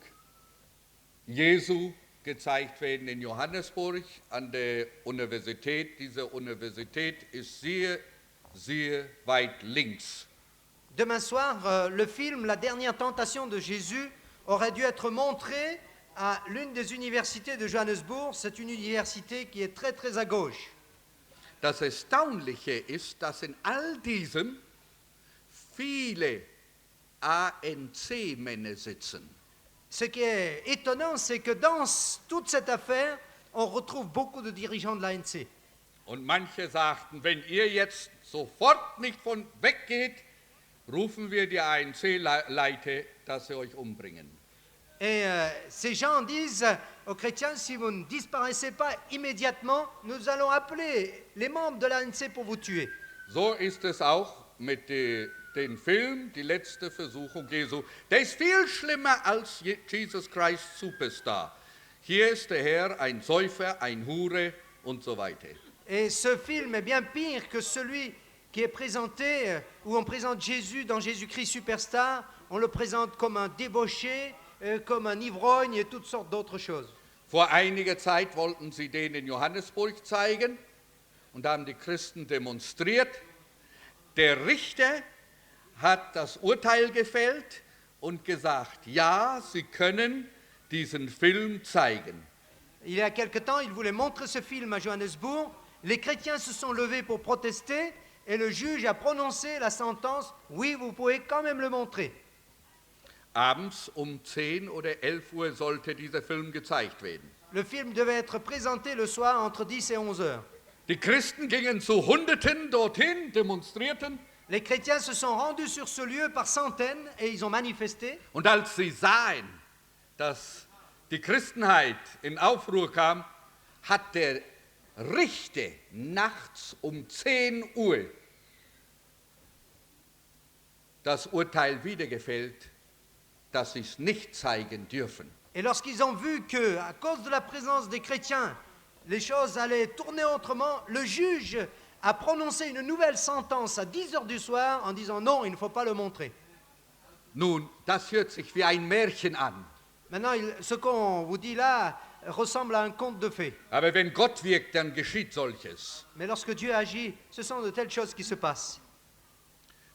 Jesu gezeigt werden in Johannesburg an der Universität. Diese Universität ist sehr, sehr weit links. Demain soir, le film La dernière tentation de Jésus aurait dû être montré à l'une des universités de Johannesburg. C'est une université qui est très, très à gauche. Das Erstaunliche ist, dass in all diesem viele ANC-Männer sitzen. Ce qui est étonnant, c'est que dans toute cette affaire, on retrouve beaucoup de dirigeants de l'ANC. Und manche sagten, wenn ihr jetzt sofort nicht von weggeht, rufen wir die ANC-Leiter, dass sie euch umbringen. Et ces gens disent aux chrétiens, si vous ne disparaissez pas immédiatement, nous allons appeler les membres de l'ANC pour vous tuer. So ist es auch mit dem Film, die letzte Versuchung Jesu. Der ist viel schlimmer als Jesus Christ Superstar. Hier ist der Herr ein Säufer, ein Hure und so weiter. Et ce film est bien pire que celui qui est présenté, où on présente Jésus dans Jésus-Christ Superstar. On le présente comme un débauché, comme un ivrogne et toutes sortes d'autres choses. Vor einiger Zeit wollten sie den in Johannesburg zeigen und da haben die Christen demonstriert. Der Richter hat das Urteil gefällt und gesagt, ja, sie können diesen Film zeigen. Il y a quelque temps, il voulait montrer ce film à Johannesburg. Les chrétiens se sont levés pour protester et le juge a prononcé la sentence, oui, vous pouvez quand même le montrer. Abends 10 oder 11 Uhr sollte dieser Film gezeigt werden. Le film devait être présenté le soir entre 10 et 11 heures. Die Christen gingen zu Hunderten dorthin, demonstrierten. Les chrétiens se sont rendus sur ce lieu par centaines et ils ont manifesté. Und als sie sahen, dass die Christenheit in Aufruhr kam, hat der Richter nachts 10 Uhr das Urteil wieder gefällt, dass sie es nicht zeigen dürfen. Et lorsqu'ils ont vu que, à cause de la présence des chrétiens, les choses allaient tourner autrement, le juge a prononcé une nouvelle sentence à 10 heures du soir en disant non, il ne faut pas le montrer. Nun, das hört sich wie ein Märchen an. Maintenant, ce qu'on vous dit là ressemble à un conte de fées. Aber wenn Gott wirkt, dann geschieht solches. Mais lorsque Dieu agit, ce sont de telles choses qui se passent.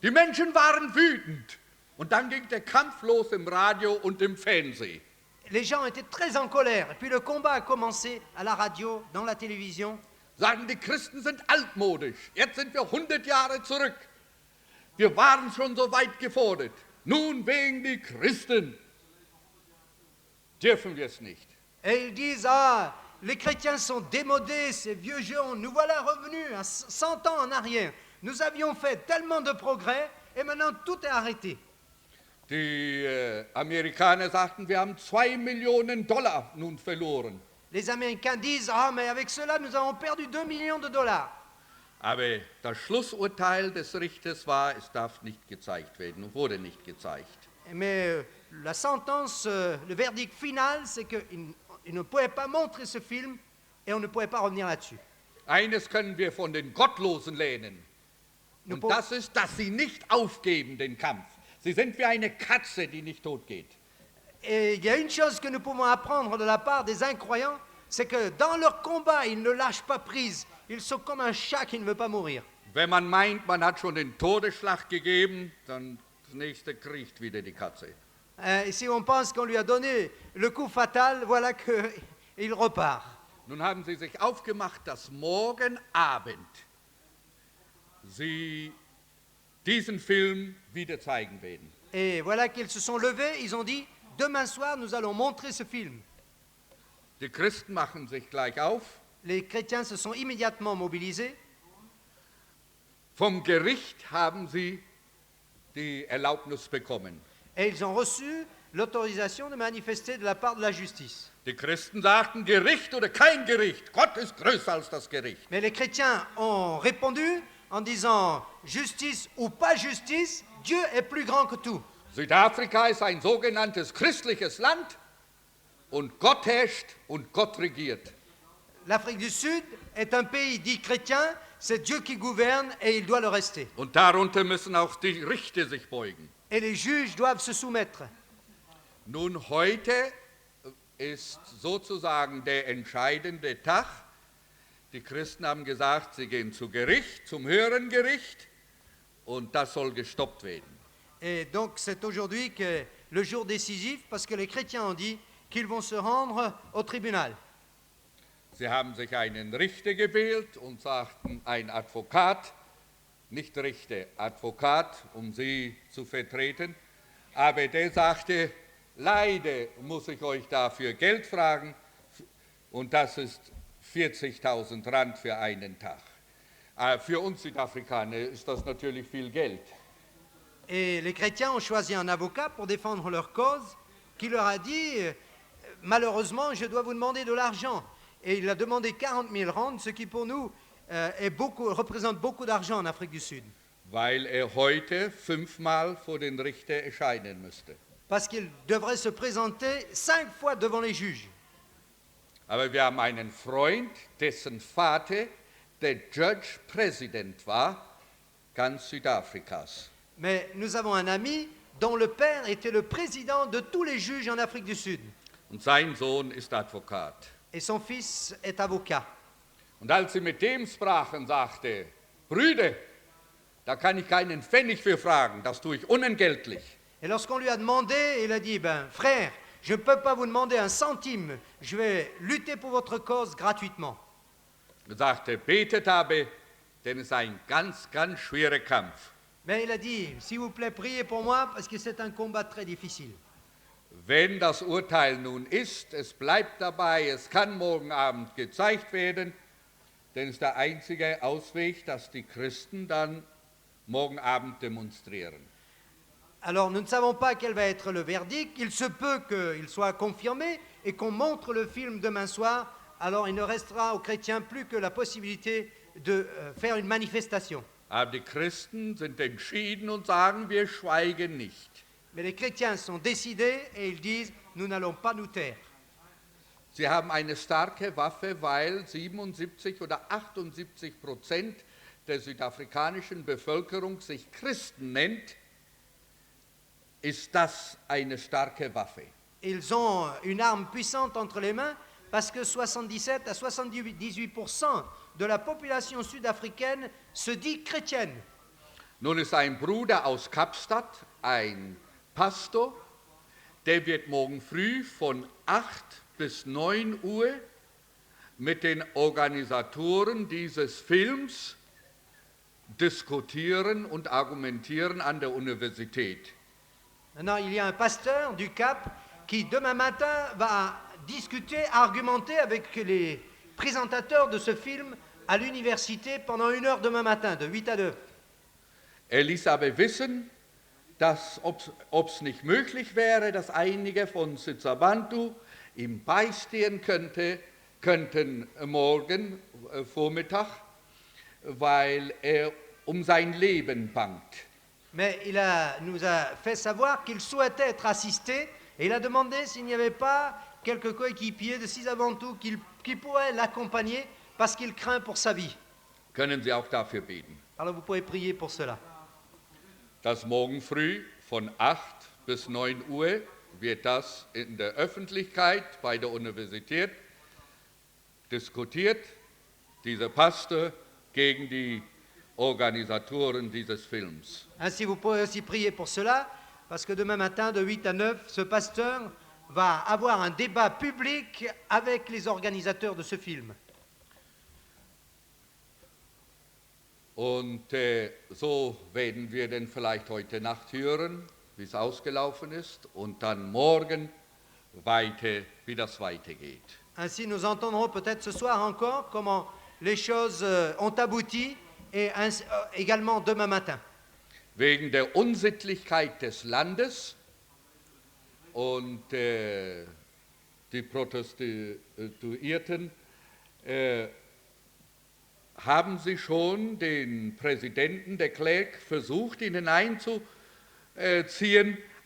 Die Menschen waren wütend. Und dann ging der Kampf los im Radio und im Fernsehen. Les gens étaient très en colère. Et puis le combat a commencé à la radio, dans la télévision. Sagen, die Christen sind altmodisch. Jetzt sind wir 100 Jahre zurück. Wir waren schon so weit gefordert. Nun wegen die Christen dürfen wir es nicht. Et ils disent, ah, les chrétiens sont démodés, ces vieux jeux, nous voilà revenus à 100 ans en arrière. Nous avions fait tellement de progrès et maintenant tout est arrêté. Die Amerikaner sagten, wir haben 2 Millionen Dollar nun verloren. Les Américains disent, ah mais avec cela, nous avons perdu 2 millions de dollars. Aber das Schlussurteil des Richters war, es darf nicht gezeigt werden und wurde nicht gezeigt. Mais la sentence, le verdict final, c'est qu'il ne pouvait pas montrer ce film et on ne pouvait pas revenir là-dessus. Eines können wir von den Gottlosen lernen. Nous Und pouvons- das ist, dass sie nicht aufgeben den Kampf. Sie sind wie eine Katze, die nicht tot geht. Et il y a une chose que nous pouvons apprendre de la part des incroyants, c'est que dans leur combat, ils ne lâchent pas prise. Ils sont comme un chat qui ne veut pas mourir. Wenn man meint, man hat schon den Todesschlag gegeben, dann das nächste kriecht wieder die Katze. Et si on pense qu'on lui a donné le coup fatal, voilà qu'il repart. Nun haben sie sich aufgemacht, dass morgen Abend sie diesen Film wieder zeigen werden. Et voilà qu'ils se sont levés, ils ont dit, demain soir, nous allons montrer ce film. Die Christen machen sich gleich auf. Les chrétiens se sont immédiatement mobilisés. Vom Gericht haben sie die Erlaubnis bekommen. Et ils ont reçu l'autorisation de manifester de la part de la justice. Die Christen sagten, Gericht oder kein Gericht, Gott ist größer als das Gericht. Mais les chrétiens ont répondu en disant justice ou pas justice, Dieu est plus grand que tout. Südafrika ist ein sogenanntes christliches Land und Gott herrscht und Gott regiert. L'Afrique du Sud est un pays dit chrétien, c'est Dieu qui gouverne et il doit le rester. Und darunter müssen auch die Richter sich beugen. Et les juges doivent se soumettre. Nun, heute ist sozusagen der entscheidende Tag. Die Christen haben gesagt, sie gehen zu Gericht, zum höheren Gericht, und das soll gestoppt werden. Et donc c'est aujourd'hui que le jour décisif parce que les chrétiens ont dit qu'ils vont se rendre au tribunal. Sie haben sich einen Richter gewählt und sagten, ein Advokat, nicht Richter, Advokat, um sie zu vertreten. Aber der sagte, leider muss ich euch dafür Geld fragen, und das ist 40.000 Rand für einen Tag. Für uns Südafrikaner ist das natürlich viel Geld. Et les chrétiens ont choisi un avocat pour défendre leur cause qui leur a dit malheureusement, je dois vous demander de l'argent. Et il a demandé 40 000 rands, ce qui pour nous représente beaucoup d'argent en Afrique du Sud. Weil heute 5-mal vor den Richter erscheinen müsste. Parce qu'il devrait se présenter 5 fois devant les juges. Aber wir haben einen Freund, dessen Vater der Judge-Präsident war, ganz Südafrikas. Mais nous avons un ami dont le père était le président de tous les juges en Afrique du Sud. Und sein Sohn ist Advokat. Et son fils est avocat. Und als sie mit dem sprachen, sagte, Brüder, da kann ich keinen Pfennig für fragen, das tue ich unentgeltlich. Et lorsqu'on lui a demandé, il a dit, frère, je ne peux pas vous demander un centime, je vais lutter pour votre cause gratuitement. Er sagte, betet aber, denn es ist ein ganz, ganz schwerer Kampf. Mais il a dit, s'il vous plaît, priez pour moi, parce que c'est un combat très difficile. Wenn das Urteil nun ist, es bleibt dabei, es kann morgen Abend gezeigt werden, denn es ist der einzige Ausweg, dass die Christen dann morgen Abend demonstrieren. Alors, nous ne savons pas quel va être le verdict. Il se peut qu'il soit confirmé et qu'on montre le film demain soir. Alors, il ne restera aux chrétiens plus que la possibilité de faire une manifestation. Aber die Christen sind entschieden und sagen, wir schweigen nicht. Mais les chrétiens sont décidés et ils disent, nous n'allons pas nous taire. Sie haben eine starke Waffe, weil 77 oder 78% der südafrikanischen Bevölkerung sich Christen nennt, ist das eine starke Waffe. Ils ont une arme puissante entre les mains parce que 77 à 78% de la population sud-africaine se dit chrétienne. Nun ist ein Bruder aus Kapstadt, ein Pastor, der wird morgen früh von 8 bis 9 Uhr mit den Organisatoren dieses Films diskutieren und argumentieren an der Universität. Maintenant, il y a un pasteur du Cap qui, demain matin, va discuter, argumenter avec les présentateurs de ce film à l'université pendant 1 heure demain matin, de 8 à 2. Er ließ aber wissen, ob es nicht möglich wäre, dass einige von Sitsabantu ihm beistehen könnten morgen Vormittag, weil er um sein Leben bangt. Mais nous a fait savoir qu'il souhaitait être assisté et il a demandé s'il n'y avait pas quelques coéquipiers de Sisabantu qui pourraient l'accompagner parce qu'il craint pour sa vie. Können Sie auch dafür beten, Alors vous pouvez prier pour cela. dass morgen früh von 8 bis 9 Uhr wird das in der Öffentlichkeit bei der Universität diskutiert, dieser Pastor gegen die Organisatoren dieses Films. Ainsi, vous pouvez aussi prier pour cela, parce que demain matin, de 8 à 9, ce pasteur va avoir un débat public avec les organisateurs de ce film. Und so werden wir dann vielleicht heute Nacht hören, wie es ausgelaufen ist, und dann morgen weiter, wie das weitergeht. Ainsi, nous entendrons peut-être ce soir encore comment les choses ont abouti et également demain matin. Wegen der Unsittlichkeit des Landes und die Protestuierten haben sie schon den Präsidenten de Klerk versucht, ihn hineinzuziehen,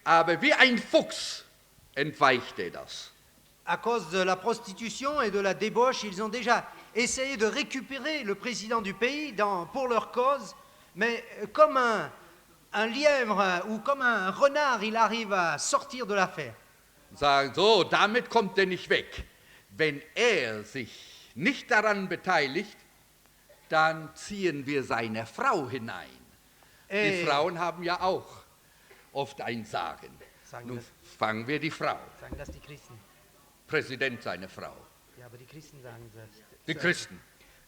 aber wie ein Fuchs entweicht er das. À cause de la prostitution et de la débauche, ils ont déjà essayé de récupérer le président du pays pour leur cause, mais comme un lièvre ou comme un renard, il arrive à sortir de l'affaire. Sagen, so, damit kommt er nicht weg. Wenn er sich nicht daran beteiligt, dann ziehen wir seine Frau hinein. Die Frauen haben ja auch oft ein Sagen. Nun fangen wir die Frau. Sagen das die Christen. Präsident seine Frau. Ja, aber die Christen sagen das. Die Christen.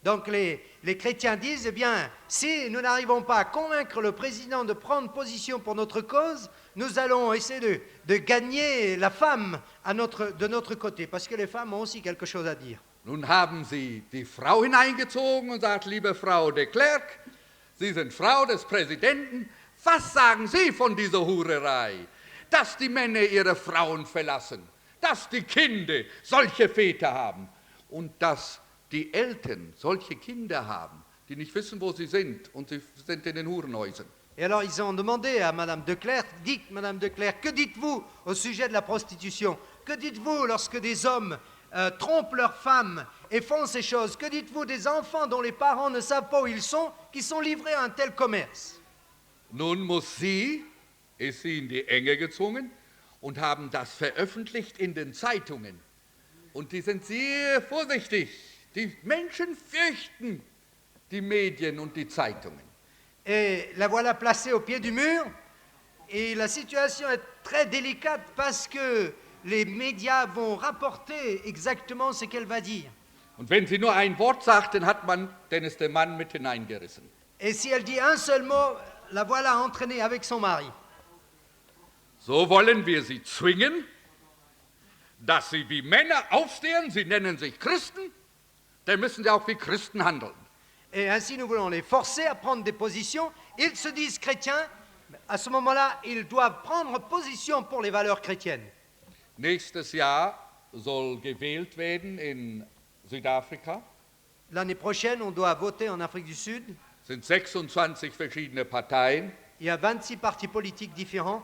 Donc les chrétiens disent, eh bien, si nous n'arrivons pas à convaincre le président de prendre position pour notre cause, nous allons essayer de gagner la femme de notre côté, parce que les femmes ont aussi quelque chose à dire. Nun haben sie die Frau hineingezogen und sagt, liebe Frau de Klerk, Sie sind Frau des Präsidenten, was sagen Sie von dieser Hurerei, dass die Männer ihre Frauen verlassen, dass die Kinder solche Väter haben und dass die Eltern solche Kinder haben, die nicht wissen, wo sie sind und sie sind in den Hurenhäusern. Et alors ils ont demandé à Madame de Clercq, dites Madame de Clercq, que dites-vous au sujet de la prostitution? Que dites-vous lorsque des hommes trompent leurs femmes et font ces choses? Que dites-vous des enfants dont les parents ne savent pas où ils sont, qui sont livrés à un tel commerce? Nun ist sie in die Enge gezwungen und haben das veröffentlicht in den Zeitungen. Und die sind sehr vorsichtig. Die Menschen fürchten die Medien und die Zeitungen. Et la voilà placée au pied du mur. Et la situation est très délicate parce que les médias vont rapporter exactement ce qu'elle va dire. Und wenn sie nur ein Wort sagt, dann ist der Mann mit hineingerissen. Et si elle dit un seul mot, la voilà entraînée avec son mari. So wollen wir sie zwingen, dass sie wie Männer aufstehen, sie nennen sich Christen, dann müssen sie auch wie Christen handeln. Et ainsi, nous voulons les forcer à prendre des positions. Ils se disent chrétiens. À ce moment-là, ils doivent prendre position pour les valeurs chrétiennes. Nächstes Jahr soll gewählt werden in Südafrika. L'année prochaine, on doit voter en Afrique du Sud. Es sind 26 verschiedene Parteien. Il y a 26 partis politiques différents.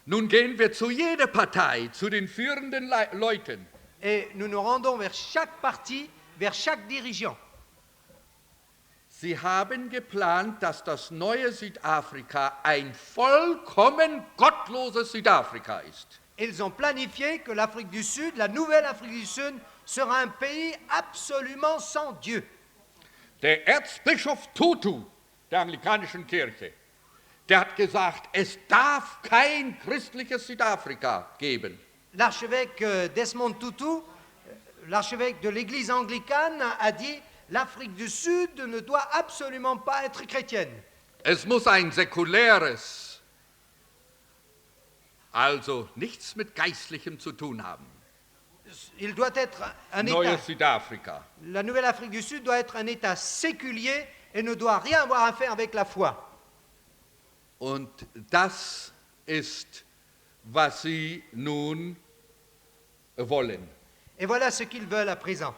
Nun gehen wir zu jeder Partei, zu den führenden Leuten. Et nous nous rendons vers chaque parti, vers chaque dirigeant. Sie haben geplant, dass das neue Südafrika ein vollkommen gottloses Südafrika ist. Ils ont planifié que l'Afrique du Sud, la nouvelle Afrique du Sud, sera un pays absolument sans Dieu. Der Erzbischof Tutu der anglikanischen Kirche, der hat gesagt, es darf kein christliches Südafrika geben. L'archevêque Desmond Tutu, l'archevêque de l'église anglicane, a dit l'Afrique du Sud ne doit absolument pas être chrétienne. Es muss ein säkuläres, also nichts mit Geistlichem zu tun haben. Il doit être un Neues État. Südafrika. La nouvelle Afrique du Sud doit être un État séculier et ne doit rien avoir à faire avec la foi. Und das ist, was sie nun wollen. Et voilà ce qu'ils veulent à présent.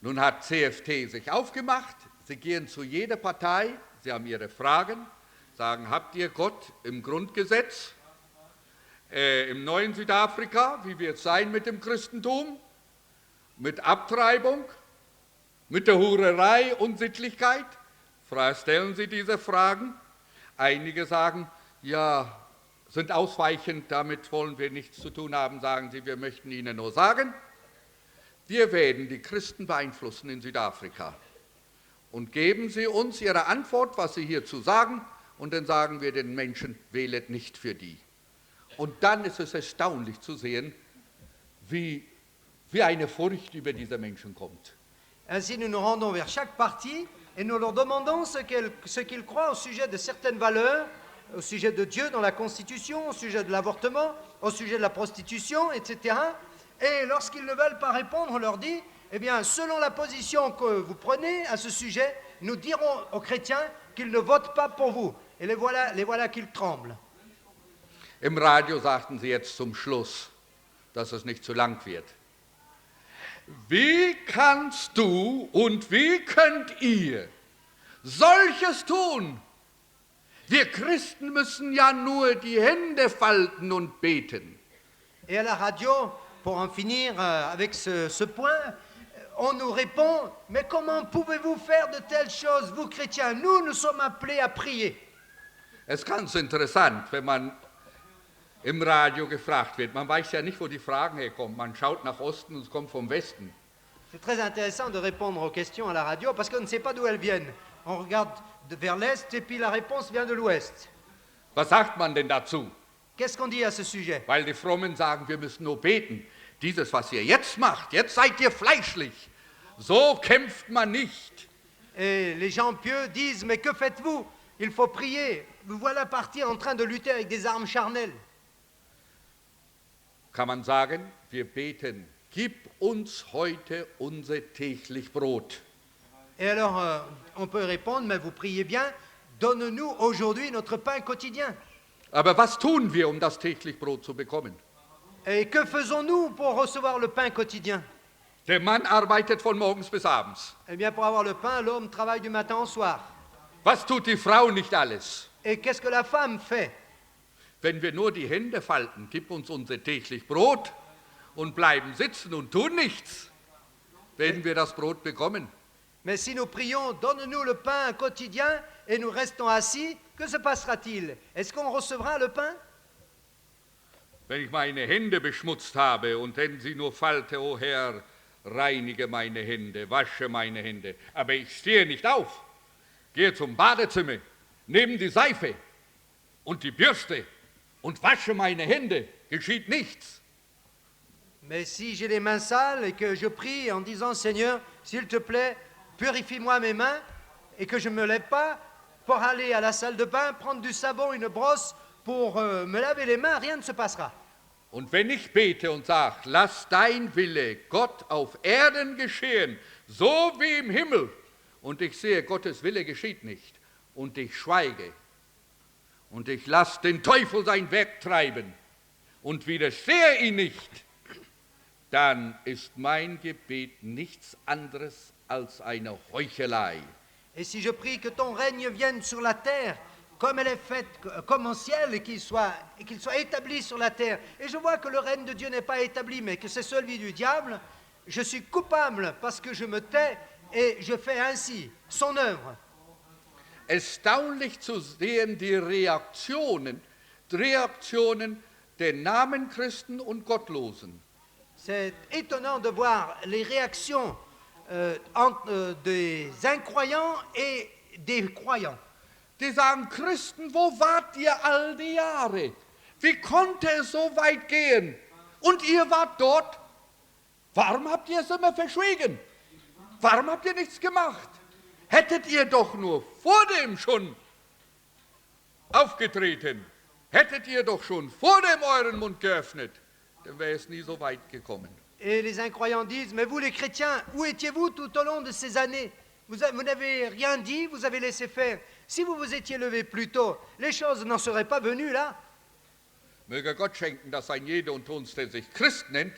Nun hat CFT sich aufgemacht, sie gehen zu jeder Partei, sie haben ihre Fragen, sagen, habt ihr Gott im Grundgesetz, im neuen Südafrika, wie wird es sein mit dem Christentum, mit Abtreibung, mit der Hurerei, Unsittlichkeit? Stellen Sie diese Fragen. Einige sagen, ja, sind ausweichend, damit wollen wir nichts zu tun haben, sagen sie, wir möchten Ihnen nur sagen, wir werden die Christen beeinflussen in Südafrika und geben Sie uns Ihre Antwort, was Sie hierzu sagen, und dann sagen wir den Menschen, wählet nicht für die. Und dann ist es erstaunlich zu sehen, wie eine Furcht über diese Menschen kommt. Ainsi, nous nous rendons vers chaque parti et nous leur demandons ce qu'ils croient au sujet de certaines valeurs, au sujet de Dieu dans la Constitution, au sujet de l'avortement, au sujet de la prostitution, etc. Et lorsqu'ils ne veulent pas répondre, on leur dit, eh bien, selon la position que vous prenez à ce sujet, nous dirons aux chrétiens qu'ils ne votent pas pour vous. Et les voilà qu'ils tremblent. Im Radio sagten sie jetzt zum Schluss, dass es nicht zu lang wird. Wie kannst du und wie könnt ihr solches tun? Wir Christen müssen ja nur die Hände falten und beten. Et à la radio, pour en finir avec ce point, on nous répond, mais comment pouvez-vous faire de telles choses, vous chrétiens? Nous sommes appelés à prier. Es ist ganz interessant, wenn man im Radio gefragt wird. Man weiß ja nicht, wo die Fragen herkommen. Man schaut nach Osten und es kommt vom Westen. C'est très intéressant de répondre aux questions à la radio parce qu'on ne sait pas d'où elles viennent. On regarde vers l'Est et puis la réponse vient de l'Ouest. Was sagt man denn dazu? Qu'est-ce qu'on dit à ce sujet? Weil die Frommen sagen, wir müssen nur beten. Dieses, was ihr jetzt macht, jetzt seid ihr fleischlich. So kämpft man nicht. Et les gens pieux disent, mais que faites-vous? Il faut prier. Vous voilà partis en train de lutter avec des armes charnelles. Kann man sagen, wir beten, gib uns heute unser täglich Brot. Et alors, on peut répondre, mais vous priez bien, donne-nous aujourd'hui notre pain quotidien. Aber was tun wir, um das täglich Brot zu bekommen? Et que faisons-nous pour recevoir le pain quotidien? Der Mann arbeitet von morgens bis abends. Eh bien, pour avoir le pain, l'homme travaille du matin au soir. Was tut die Frau nicht alles? Et qu'est-ce que la femme fait? Wenn wir nur die Hände falten, gib uns unser täglich Brot und bleiben sitzen und tun nichts, werden wir das Brot bekommen. Mais si nous prions, donne-nous le pain quotidien et nous restons assis, que se passera-t-il? Est-ce qu'on recevra le pain? Wenn ich meine Hände beschmutzt habe und wenn sie nur falte, o Herr, reinige meine Hände, wasche meine Hände. Aber ich stehe nicht auf, gehe zum Badezimmer, nehme die Seife und die Bürste und wasche meine Hände, geschieht nichts. Mais si j'ai les mains sales et que je prie en disant, Seigneur, s'il te plaît, purifie-moi mes mains, et que je ne me lève pas pour aller à la salle de bain, prendre du savon, une brosse pour me laver les mains, rien ne se passera. Und wenn ich bete und sage, lass dein Wille, Gott, auf Erden geschehen, so wie im Himmel, und ich sehe, Gottes Wille geschieht nicht, und ich schweige, und ich lasse den Teufel sein Werk treiben, und widerstehe ihn nicht, dann ist mein Gebet nichts anderes als eine Heuchelei. Et si je prie que ton règne vienne sur la terre, comme elle est faite, comme au ciel, et qu'il soit établi sur la terre, et je vois que le règne de Dieu n'est pas établi, mais que c'est celui du diable, je suis coupable parce que je me tais et je fais ainsi son œuvre. Erstaunlich zu sehen die Reaktionen der Namenchristen und Gottlosen. C'est étonnant de voir les réactions des incroyants et des croyants. Die sagen, Christen, wo wart ihr all die Jahre? Wie konnte es so weit gehen? Und ihr wart dort. Warum habt ihr es immer verschwiegen? Warum habt ihr nichts gemacht? Hättet ihr doch nur vor dem schon aufgetreten, hättet ihr doch schon vor dem euren Mund geöffnet, dann wäre es nie so weit gekommen. Et les incroyants disent, mais vous les chrétiens, où étiez-vous tout au long de ces années? Vous n'avez rien dit, vous avez laissé faire. Si vous vous étiez levé plus tôt, les choses n'en seraient pas venues là. Möge Gott schenken, dass ein jeder unter uns, der sich Christ nennt,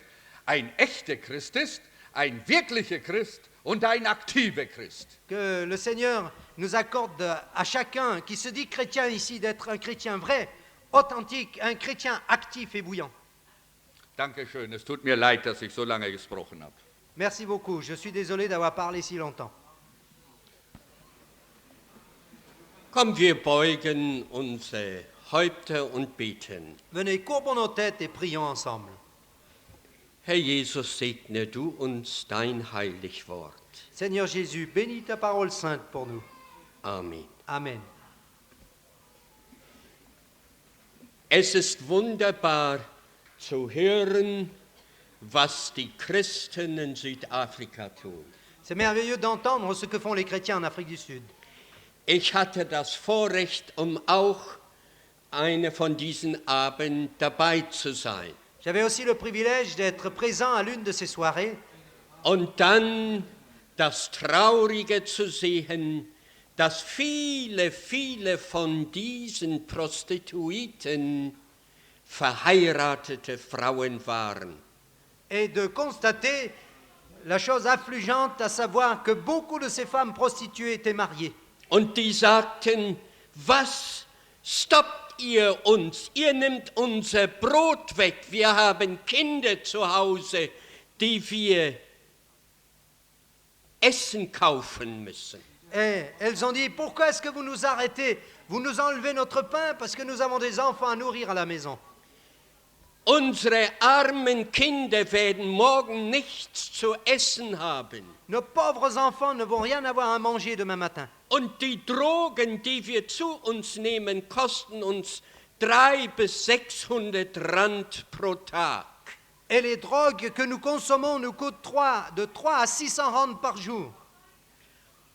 ein echter Christ ist, ein wirklicher Christ und ein aktiver Christ. Que le Seigneur nous accorde à chacun qui se dit chrétien ici d'être un chrétien vrai, authentique, un chrétien actif et bouillant. Dankeschön, es tut mir leid, dass ich so lange gesprochen habe. Merci beaucoup, je suis désolé d'avoir parlé si longtemps. Komm, wir beugen unsere Häupter und beten. Venez, courbons nos têtes et prions ensemble. Herr Jesus, segne du uns dein heilig Wort. Seigneur Jésus, bénis ta parole sainte pour nous. Amen. Amen. Es ist wunderbar zu hören, was die Christen in Südafrika tun. C'est merveilleux d'entendre ce que font les chrétiens en Afrique du Sud. Ich hatte das Vorrecht, auch eine von diesen Abenden dabei zu sein. J'avais aussi le privilège d'être présent à l'une de ces soirées. Und dann das Traurige zu sehen, dass viele von diesen Prostituierten verheiratete Frauen waren. Et de constater la chose affligeante, à savoir que beaucoup de ces femmes prostituées étaient mariées. Und die sagten, was stoppt ihr uns? Ihr nehmt unser Brot weg. Wir haben Kinder zu Hause, die wir Essen kaufen müssen. Et elles ont dit, pourquoi est-ce que vous nous arrêtez? Vous nous enlevez notre pain parce que nous avons des enfants à nourrir à la maison. Unsere armen Kinder werden morgen nichts zu essen haben. Nos pauvres enfants ne vont rien avoir à manger demain matin. Und die Drogen, die wir zu uns nehmen, kosten uns 300 bis 600 Rand pro Tag. Et les drogues que nous consommons nous coûtent de 3 à 600 Rand par jour.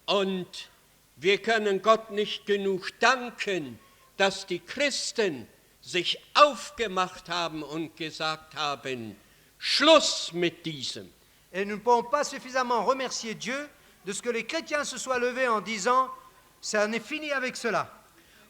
Und wir können Gott nicht genug danken, dass die Christen sich aufgemacht haben und gesagt haben, Schluss mit diesem. Et nous ne pouvons pas suffisamment remercier Dieu de ce que les chrétiens se soient levés en disant, ça en est fini avec cela.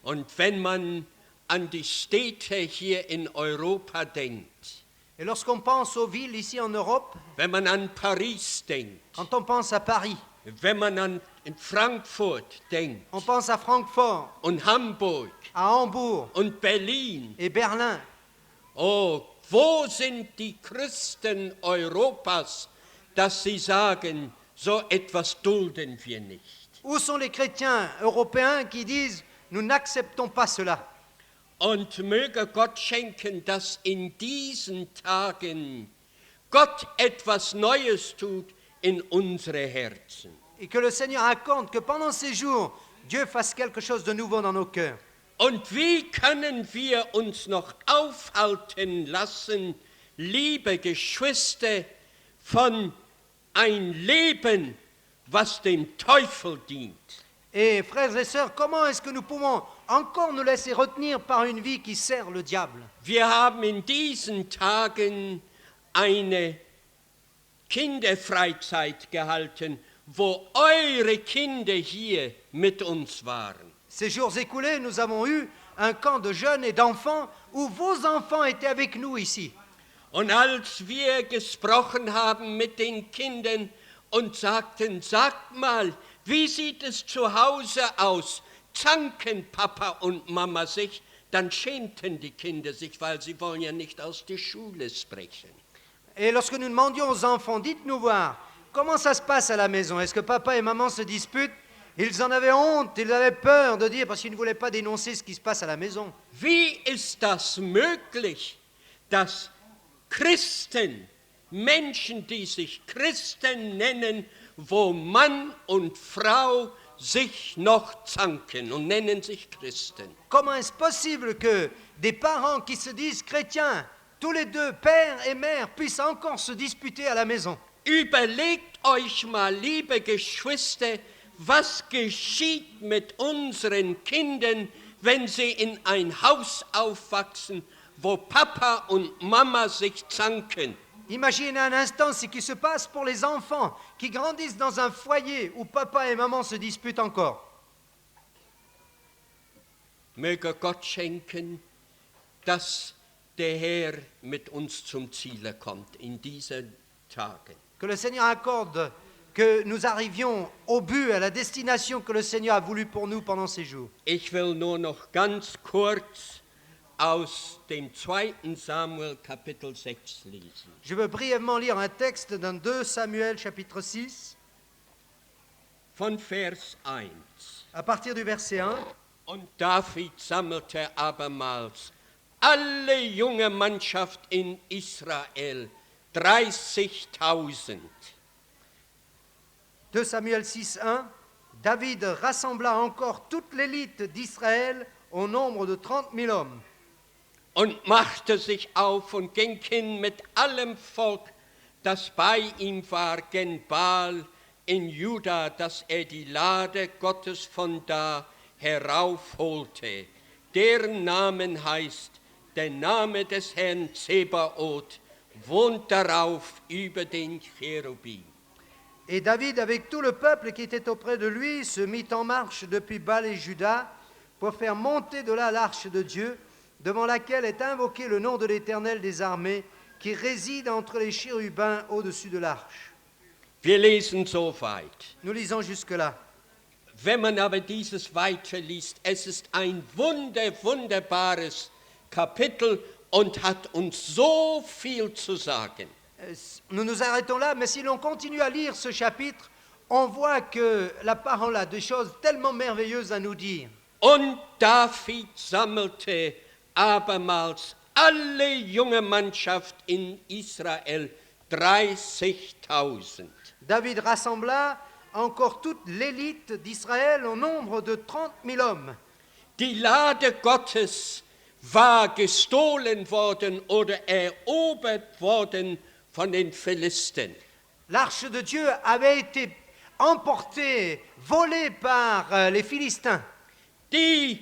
Und wenn man an die Städte hier in Europa denkt, Et lorsqu'on pense aux villes ici en Europe, wenn man an Paris denkt, quand on pense à Paris, wenn man an Frankfurt denkt on pense à Francfort, und Hamburg à Hambourg und Berlin, et Berlin. oh, wo sind die Christen Europas, dass sie sagen, so etwas dulden wir nicht. Où sont les chrétiens européens qui disent, nous n'acceptons pas cela? Und möge Gott schenken, dass in diesen Tagen Gott etwas Neues tut in unsere Herzen. Et que le Seigneur accorde que pendant ces jours, Dieu fasse quelque chose de nouveau dans nos cœurs. Und wie können wir uns noch aufhalten lassen, liebe Geschwister, von ein Leben, was dem Teufel dient? Et frères et sœurs, comment est-ce que nous pouvons encore nous laisser retenir par une vie qui sert le diable? Wir haben in diesen Tagen eine Kinderfreizeit gehalten, wo eure Kinder hier mit uns waren. Ces jours écoulés, nous avons eu un camp de jeunes et d'enfants où vos enfants étaient avec nous ici. Und als wir gesprochen haben mit den Kindern und sagten, sagt mal, wie sieht es zu Hause aus? Zanken Papa und Mama sich? Dann schämten die Kinder sich, weil sie wollen ja nicht aus der Schule sprechen. Et lorsque nous demandions aux enfants, dites-nous voir, comment ça se passe à la maison? Est-ce que papa et maman se disputent? Ils en avaient honte, ils avaient peur de dire parce qu'ils ne voulaient pas dénoncer ce qui se passe à la maison. Wie ist das möglich, dass Christen, Menschen, die sich Christen nennen, wo Mann und Frau sich noch zanken und nennen sich Christen? Comment est-ce possible que des parents qui se disent chrétiens, tous les deux, père et mère, puissent encore se disputer à la maison? Überlegt euch mal, liebe Geschwister, was geschieht mit unseren Kindern, wenn sie in ein Haus aufwachsen, wo Papa und Mama sich zanken? Imaginez un instant ce qui se passe pour les enfants qui grandissent dans un foyer où papa et maman se disputent encore. Möge Gott schenken, dass der Herr mit uns zum Ziele kommt in diesen Tagen. Que le Seigneur accorde que nous arrivions au but, à la destination que le Seigneur a voulu pour nous pendant ces jours. Ich will nur noch ganz kurz aus dem 2. Samuel Kapitel 6 lesen. Je veux brièvement lire un texte dans 2 Samuel chapitre 6, Von Vers 1. à partir du verset 1. Und David sammelte abermals alle junge Mannschaft in Israel, 30.000. 2 Samuel 6.1, David rassembla encore toute l'élite d'Israël au nombre de 30 000 hommes. Und machte sich auf und ging hin mit allem Volk, das bei ihm war, gen Baal in Juda, dass die Lade Gottes von da heraufholte. Deren Namen heißt, der Name des Herrn Zebaoth, wohnt darauf über den Cherubim. Et David, avec tout le peuple qui était auprès de lui, se mit en marche depuis Baal et Juda pour faire monter de là l'arche de Dieu, devant laquelle est invoqué le nom de l'Éternel des armées, qui réside entre les chérubins au-dessus de l'arche. Wir lesen so weit. Nous lisons jusque-là. Wenn man aber dieses weiterliest, es ist ein wunderbares Kapitel und hat uns so viel zu sagen. Nous nous arrêtons là, mais si l'on continue à lire ce chapitre, on voit que la parole a des choses tellement merveilleuses à nous dire. Und David sammelte abermals alle junge Mannschaft in Israel, 30.000. David rassembla encore toute l'élite d'Israël au nombre de 30 000 hommes. Die Lade Gottes war gestohlen worden oder erobert worden von den Philisten. L'arche de Dieu avait été emportée, volée par les Philistins. Die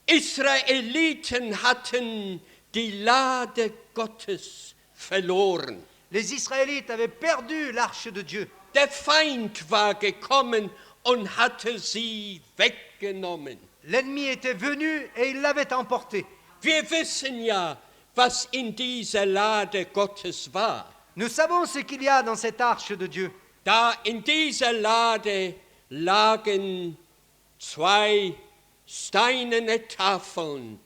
Israeliten hatten die Lade Gottes verloren. Les Israélites avaient perdu l'arche de Dieu. Der Feind war gekommen und hatte sie weggenommen. L'ennemi était venu et il l'avait emportée. Wir wissen ja, was in dieser Lade Gottes war. Nous savons ce qu'il y a dans cette arche de Dieu. Da in dieser Lade lagen 2 steinerne Tafeln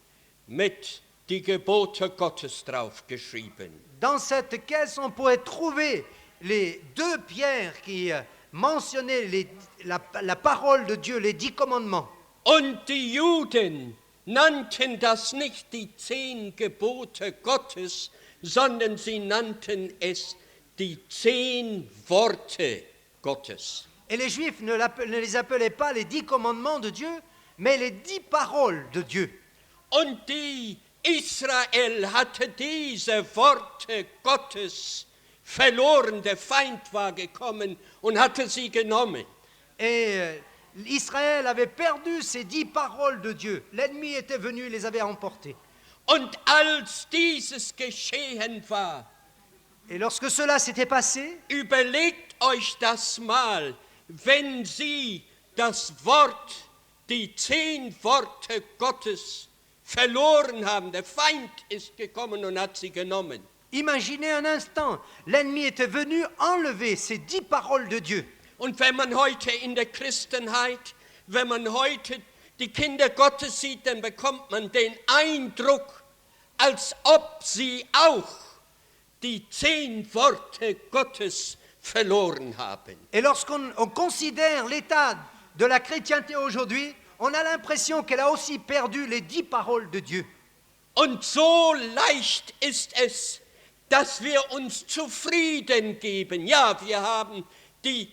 mit die Gebote Gottes draufgeschrieben. Dans cette caisse, on pourrait trouver les 2 pierres qui mentionnaient la parole de Dieu, les 10 commandements. Und die Juden nannten das nicht die 10 Gebote Gottes, sondern sie nannten es die 10 Worte Gottes. Et les Juifs ne les appelaient pas les 10 commandements de Dieu, mais les 10 paroles de Dieu. Und die Israel hatte diese Worte Gottes verloren. Der Feind war gekommen und hatte sie genommen. Et Israël avait perdu ces 10 paroles de Dieu. L'ennemi était venu, il les avait emportées. Und als dieses geschehen war, Et lorsque cela s'était passé, überlegt euch das mal, wenn sie das Wort, die 10 Worte Gottes verloren haben. Der Feind ist gekommen und hat sie genommen. imaginez un instant, l'ennemi était venu enlever ces 10 paroles de Dieu. Und wenn man heute in der Christenheit, wenn man heute die Kinder Gottes sieht, dann bekommt man den Eindruck, als ob sie auch die 10 Worte Gottes verloren haben. Et lorsqu'on considère l'état de la chrétienté aujourd'hui, on a l'impression qu'elle a aussi perdu les 10 paroles de Dieu. Und so leicht ist es, dass wir uns zufrieden geben. Ja, wir haben die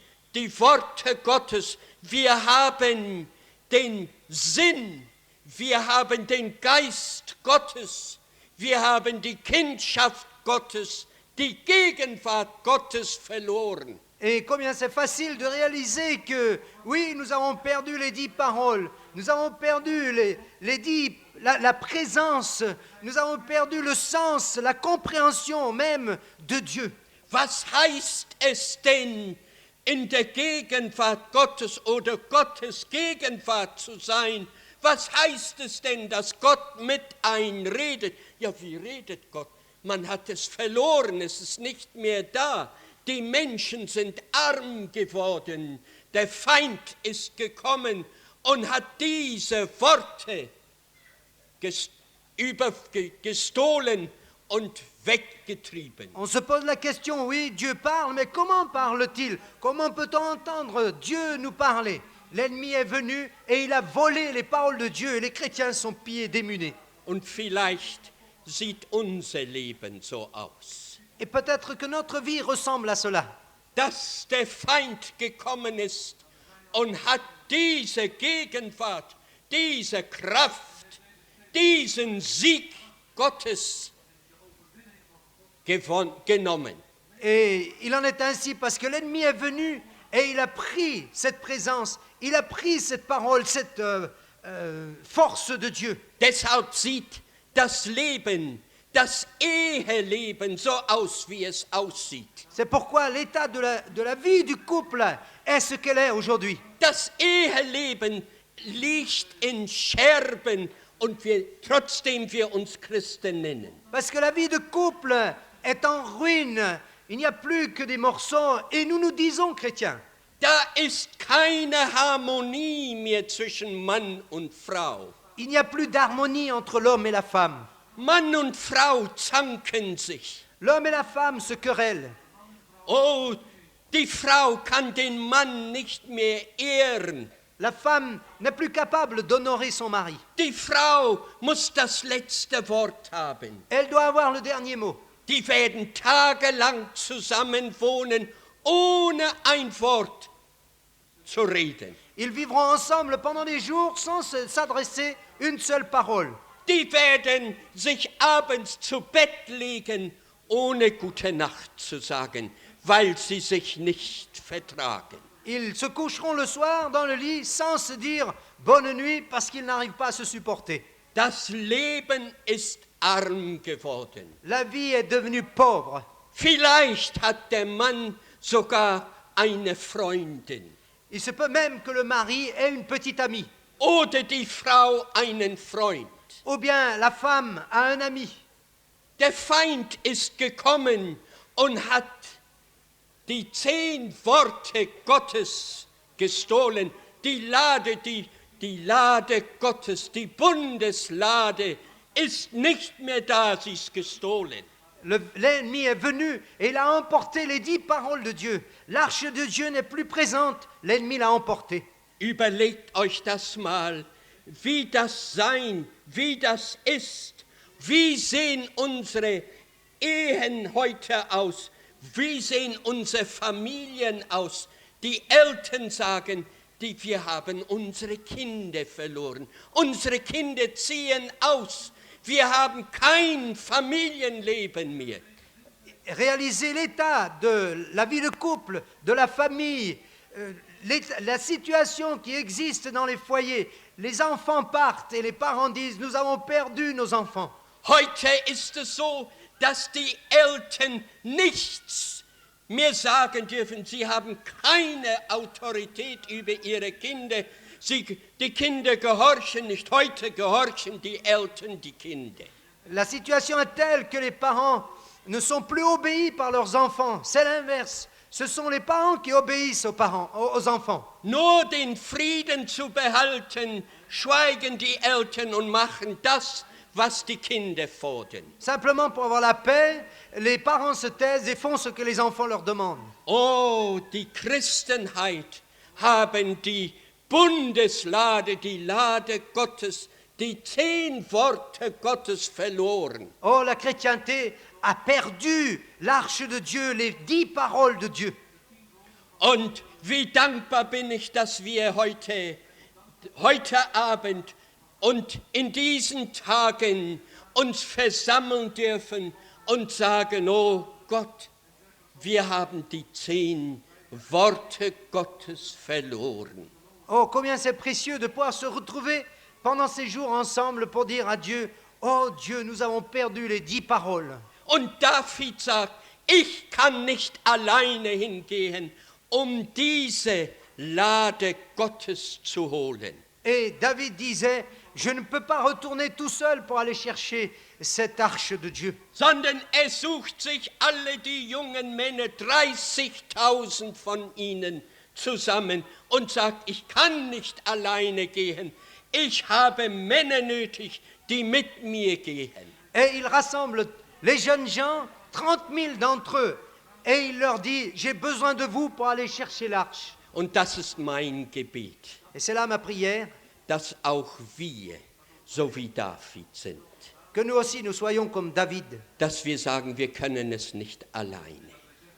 Worte Gottes, wir haben den Sinn, wir haben den Geist Gottes, wir haben die Kindschaft Gottes, die Gegenwart Gottes verloren. Et combien c'est facile de réaliser que, oui, nous avons perdu les 10 paroles, nous avons perdu les 10, la présence, nous avons perdu le sens, la compréhension même de Dieu. Was heißt es denn, in der Gegenwart Gottes oder Gottes Gegenwart zu sein, Was heißt es denn, dass Gott mit einredet? Ja, wie redet Gott? Man hat es verloren, es ist nicht mehr da. Die Menschen sind arm geworden. Der Feind ist gekommen und hat diese Worte gestohlen und weggetrieben. On se pose la question, oui, Dieu parle, mais comment parle-t-il? Comment peut-on entendre Dieu nous parler? L'ennemi est venu et il a volé les paroles de Dieu et les chrétiens sont pillés, démunés. Und vielleicht sieht unser Leben so aus. Et peut-être que notre vie ressemble à cela. Dass der Feind gekommen ist und hat diese Gegenwart, diese Kraft, diesen Sieg Gottes genommen. Et il en est ainsi parce que l'ennemi est venu et il a pris cette présence, il a pris cette parole, cette force de Dieu. Deshalb sieht das Leben, das Eheleben so aus, wie es aussieht. C'est pourquoi l'état de la vie du couple est ce qu'elle est aujourd'hui. Das Eheleben liegt in Scherben und trotzdem wir uns Christen nennen. Parce que la vie de couple est en ruine. Il n'y a plus que des morceaux et nous nous disons chrétiens. Da ist keine Harmonie mehr zwischen Mann und Frau. Il n'y a plus d'harmonie entre l'homme et la femme. Mann und Frau zanken sich. L'homme et la femme se querellent. Oh, die Frau kann den Mann nicht mehr ehren. La femme n'est plus capable d'honorer son mari. Die Frau muss das letzte Wort haben. Elle doit avoir le dernier mot. Die werden tagelang zusammen wohnen, ohne ein Wort zu reden. Ils vivront ensemble pendant des jours sans s'adresser une seule parole. Die werden sich abends zu Bett legen, ohne gute Nacht zu sagen, weil sie sich nicht vertragen. Ils se coucheront le soir dans le lit sans se dire bonne nuit parce qu'ils n'arrivent pas à se supporter. Das Leben ist arm geworden. La vie est devenue pauvre. Vielleicht hat der Mann sogar eine Freundin. Il se peut même que le mari ait une petite amie. Oder die Frau einen Freund. Ou bien la femme a un ami. Der Feind ist gekommen und hat die 10 Worte Gottes gestohlen. Die Lade Gottes, die Bundeslade ist nicht mehr da, sie ist gestohlen. L'ennemi est venu et il a emporté les 10 paroles de Dieu. L'arche de Dieu n'est plus présente, l'ennemi l'a emportée. Überlegt euch das mal, wie das sein, wie das ist. Wie sehen unsere Ehen heute aus? Wie sehen unsere Familien aus? Die Eltern sagen, wir haben unsere Kinder verloren. Unsere Kinder ziehen aus. Wir haben kein Familienleben mehr. Réaliser l'état de la vie de couple, de la famille, la situation qui existe dans les foyers. Les enfants partent et les parents disent, nous avons perdu nos enfants. Heute ist es so, dass die Eltern nichts mehr sagen dürfen. Sie haben keine Autorität über ihre Kinder. Die Kinder gehorchen nicht. Heute gehorchen die Eltern die Kinder. La situation est telle que les parents ne sont plus obéis par leurs enfants. C'est l'inverse. Ce sont les parents qui obéissent aux enfants. Nur den Frieden zu behalten, schweigen die Eltern und machen das, was die Kinder fordern. Simplement pour avoir la paix, les parents se taisent et font ce que les enfants leur demandent. Oh, die Christenheit haben die Bundeslade, die Lade Gottes, die 10 Worte Gottes verloren. Oh, la chrétienté a perdu l'arche de Dieu, les 10 paroles de Dieu. Und wie dankbar bin ich, dass wir heute Abend und in diesen Tagen uns versammeln dürfen und sagen, oh Gott, wir haben die 10 Worte Gottes verloren. Oh, combien c'est précieux de pouvoir se retrouver pendant ces jours ensemble pour dire à Dieu, oh Dieu, nous avons perdu les 10 paroles. Und David sagt, ich kann nicht alleine hingehen, diese Lade Gottes zu holen. Et David disait, je ne peux pas retourner tout seul pour aller chercher cette arche de Dieu. Sondern sucht sich alle die jungen Männer, 30.000 von ihnen, zusammen und sagt, ich kann nicht alleine gehen. Ich habe Männer nötig, die mit mir gehen. Et il rassemble les jeunes gens, 30 000 d'entre eux, et il leur dit, j'ai besoin de vous pour aller chercher l'arche. Und das ist mein Gebet, Et c'est là ma prière, dass auch wir so wie David sind. que nous aussi nous soyons comme David, Dass wir sagen, wir können es nicht alleine.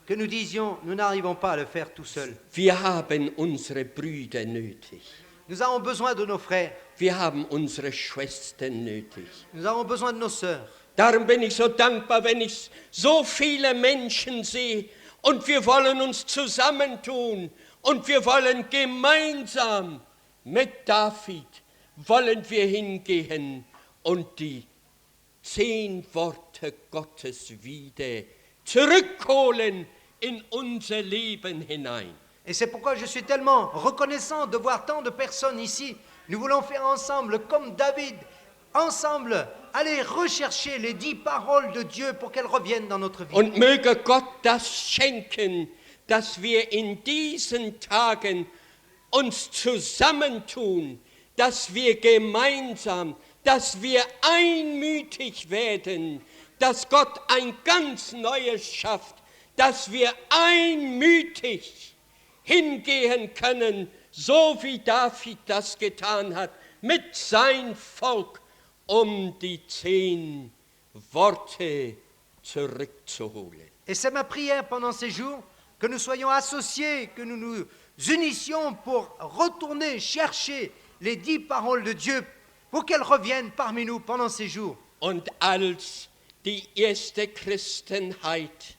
que nous disions, nous n'arrivons pas à le faire tout seul. Wir haben unsere Brüder nötig. Nous avons besoin de nos frères, Wir haben unsere Schwestern nötig. nous avons besoin de nos sœurs. Darum bin ich so dankbar, wenn ich so viele Menschen sehe und wir wollen uns zusammentun und wir wollen gemeinsam mit David, wollen wir hingehen und die 10 Worte Gottes wieder zurückholen in unser Leben hinein. Et c'est pourquoi je suis tellement reconnaissant de voir tant de personnes ici. Nous voulons faire ensemble, comme David, ensemble, aller rechercher les 10 paroles de Dieu pour qu'elles reviennent dans notre vie. Und möge Gott das schenken, dass wir in diesen Tagen uns zusammentun, dass wir gemeinsam, dass wir einmütig werden, dass Gott ein ganz Neues schafft, dass wir einmütig hingehen können, so wie David das getan hat, mit sein Volk, die 10 Worte zurückzuholen. Et c'est ma prière pendant ces jours, que nous soyons associés, que nous nous unissions pour retourner chercher les 10 paroles de Dieu, pour qu'elles reviennent parmi nous pendant ces jours. Und als die erste Christenheit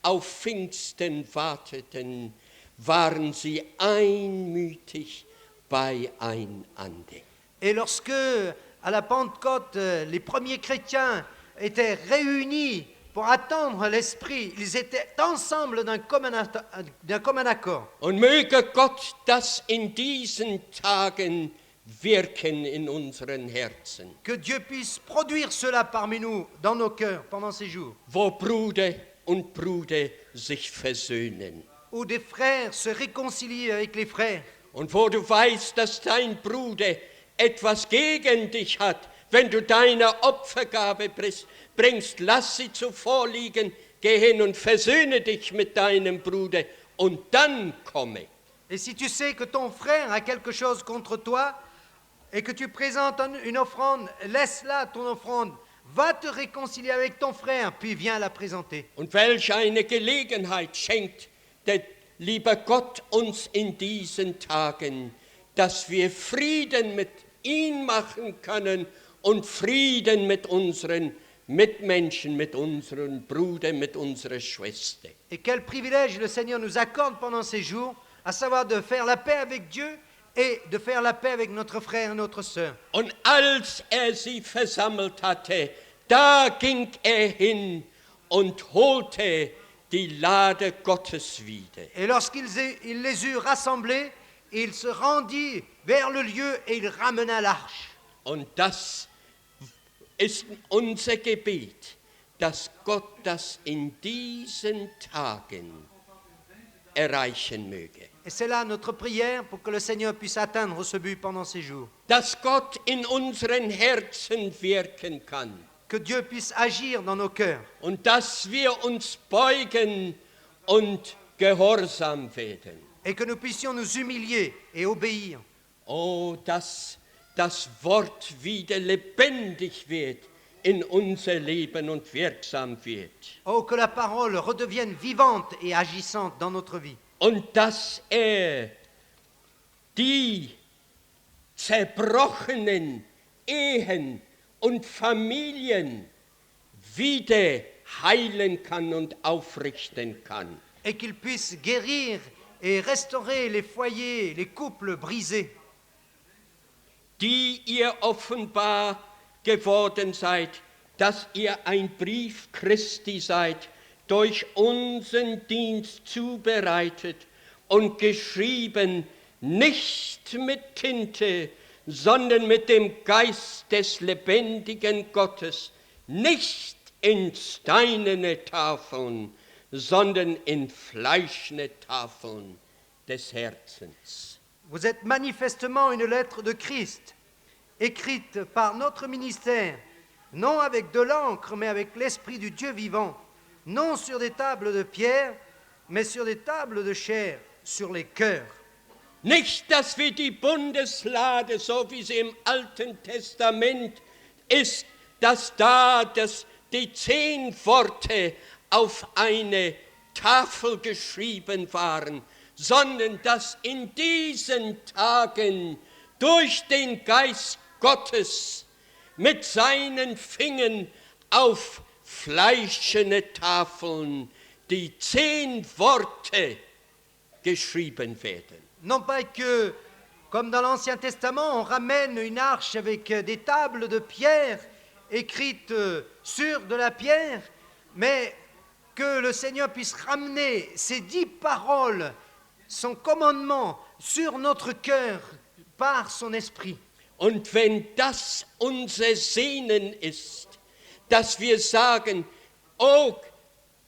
auf Pfingsten warteten, waren sie einmütig beieinander. Et lorsque, à la Pentecôte, les premiers chrétiens étaient réunis pour attendre l'Esprit, ils étaient ensemble d'un commun accord. Und möge Gott das in diesen Tagen wirken in unseren Herzen, Que Dieu puisse produire cela parmi nous, dans nos cœurs, pendant ces jours, wo Bruder und Bruder sich versöhnen. où des frères se réconcilient avec les frères, Und wo du weißt, dass dein Bruder etwas gegen dich hat, wenn du deine Opfergabe bringst, lass sie zuvor liegen, geh hin und versöhne dich mit deinem Bruder und dann komme. et si tu sais que ton frère a quelque chose contre toi, et que tu présentes une offrande, laisse là ton offrande, va te réconcilier avec ton frère, puis viens la présenter. Und welch eine Gelegenheit schenkt der liebe Gott uns in diesen Tagen, dass wir Frieden mit ihm machen können und Frieden mit unseren Mitmenschen, mit unseren Brüdern, mit unserer Schwester. Et quel privilège le Seigneur nous accorde pendant ces jours, à savoir de faire la paix avec Dieu et de faire la paix avec notre frère et notre sœur. Und als sie versammelt hatte, da ging hin und holte die Lade Gottes wieder. Et lorsqu'il les eut rassemblés, il se rendit vers le lieu et il ramena l'arche. Und das ist unser Gebet, dass Gott das in diesen Tagen erreichen möge. Et c'est là notre prière pour que le Seigneur puisse atteindre ce but pendant ces jours. Dass Gott in unseren Herzen wirken kann Que Dieu puisse agir dans nos cœurs und dass wir uns beugen und gehorsam werden. et que nous puissions nous humilier et obéir. Oh, dass das Wort wieder lebendig wird in unser Leben und wirksam wird. Oh, que la parole redevienne vivante et agissante dans notre vie. Und dass die zerbrochenen Ehen und Familien wieder heilen kann und aufrichten kann. Et qu'il puisse guérir et restaurer les foyers, les couples brisés. Die ihr offenbar geworden seid, dass ihr ein Brief Christi seid, durch unseren Dienst zubereitet und geschrieben, nicht mit Tinte, sondern mit dem Geist des lebendigen Gottes, nicht in steinerne Tafeln, sondern in fleischene Tafeln des Herzens. Vous êtes manifestement une lettre de Christ, écrite par notre ministère, non avec de l'encre, mais avec l'Esprit du Dieu vivant, non sur des tables de pierre, mais sur des tables de chair, sur les cœurs. Nicht, dass wir die Bundeslade, so wie sie im Alten Testament ist, dass die 10 Worte auf eine Tafel geschrieben waren, sondern dass in diesen Tagen durch den Geist Gottes mit seinen Fingern auf fleischene Tafeln die 10 Worte geschrieben werden. Non pas que, comme dans l'Ancien Testament, on ramène une arche avec des tables de pierre écrites sur de la pierre, mais que le Seigneur puisse ramener ces 10 paroles, son commandement, sur notre cœur par son Esprit. Und wenn das unser Sehnen ist, dass wir sagen, oh,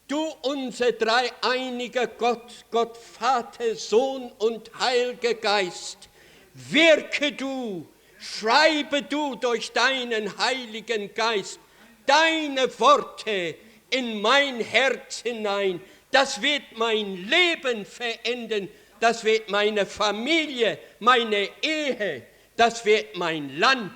du unser dreieiniger Gott, Gott Vater, Sohn und Heiliger Geist, wirke du, schreibe du durch deinen Heiligen Geist deine Worte in mein Herz hinein. Das wird mein Leben verändern, das wird meine Familie, meine Ehe, das wird mein Land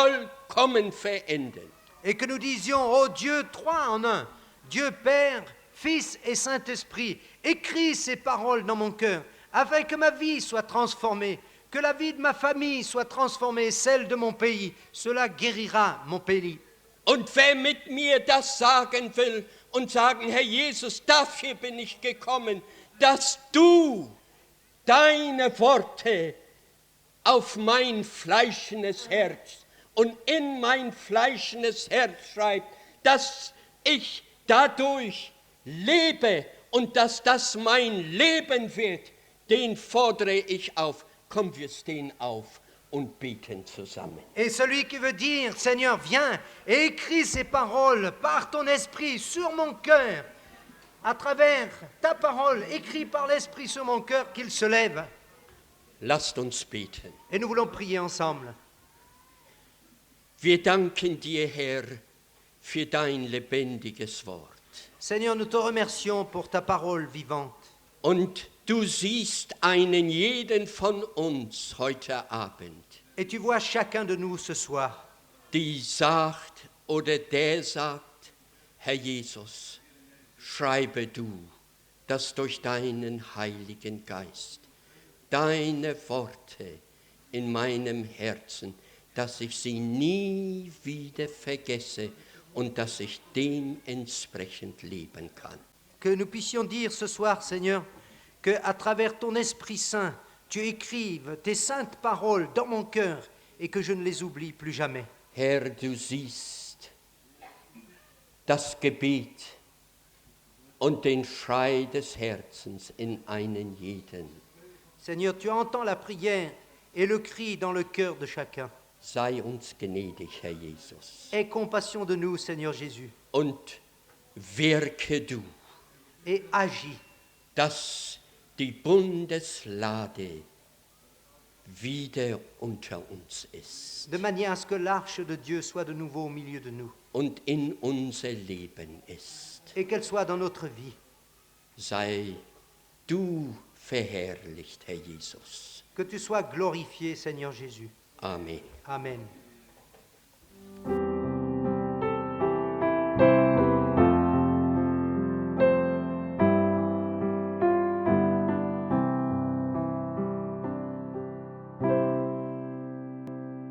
vollkommen verändern. Et que nous disions, oh Dieu, 3 en 1, Dieu Père, Fils et Saint-Esprit, écris ces paroles dans mon cœur, afin que ma vie soit transformée, que la vie de ma famille soit transformée, celle de mon pays. Cela guérira mon pays. Und wer mit mir das sagen will und sagen, Herr Jesus, dafür bin ich gekommen, dass du deine Worte auf mein fleischendes Herz und in mein fleischendes Herz schreibst, dass ich dadurch lebe und dass das mein Leben wird, den fordere ich auf. Komm, wir stehen auf und beten zusammen. Et celui qui veut dire, Seigneur, viens et écris ces paroles par ton esprit sur mon cœur, à travers ta parole, écrit par l'esprit sur mon cœur, qu'il se lève. Lasst uns beten. Et nous voulons prier ensemble. Wir danken dir, Herr, für dein lebendiges Wort. Seigneur, nous te remercions pour ta parole vivante. Und du siehst einen jeden von uns heute Abend, Et tu vois chacun de nous ce soir, die sagt oder der sagt, Herr Jesus, schreibe du, dass durch deinen Heiligen Geist deine Worte in meinem Herzen, dass ich sie nie wieder vergesse und dass ich dementsprechend leben kann. que nous puissions dire ce soir, Seigneur, qu'à travers ton Esprit Saint, tu écrives tes saintes paroles dans mon cœur et que je ne les oublie plus jamais. Herr, du siehst das Gebet und den Schrei des Herzens in einen jeden. Seigneur, tu entends la prière et le cri dans le cœur de chacun. Sei uns gnädig, Herr Jesus. Aie compassion de nous, Seigneur Jésus, Und wirke du, et agis, dass die Bundeslade wieder unter uns ist de manière à ce que l'arche de Dieu soit de nouveau au milieu de nous und in unser Leben ist. et qu'elle soit dans notre vie. Sei du verherrlicht, Herr Jesus. Que tu sois glorifié, Seigneur Jésus. Amen. Amen.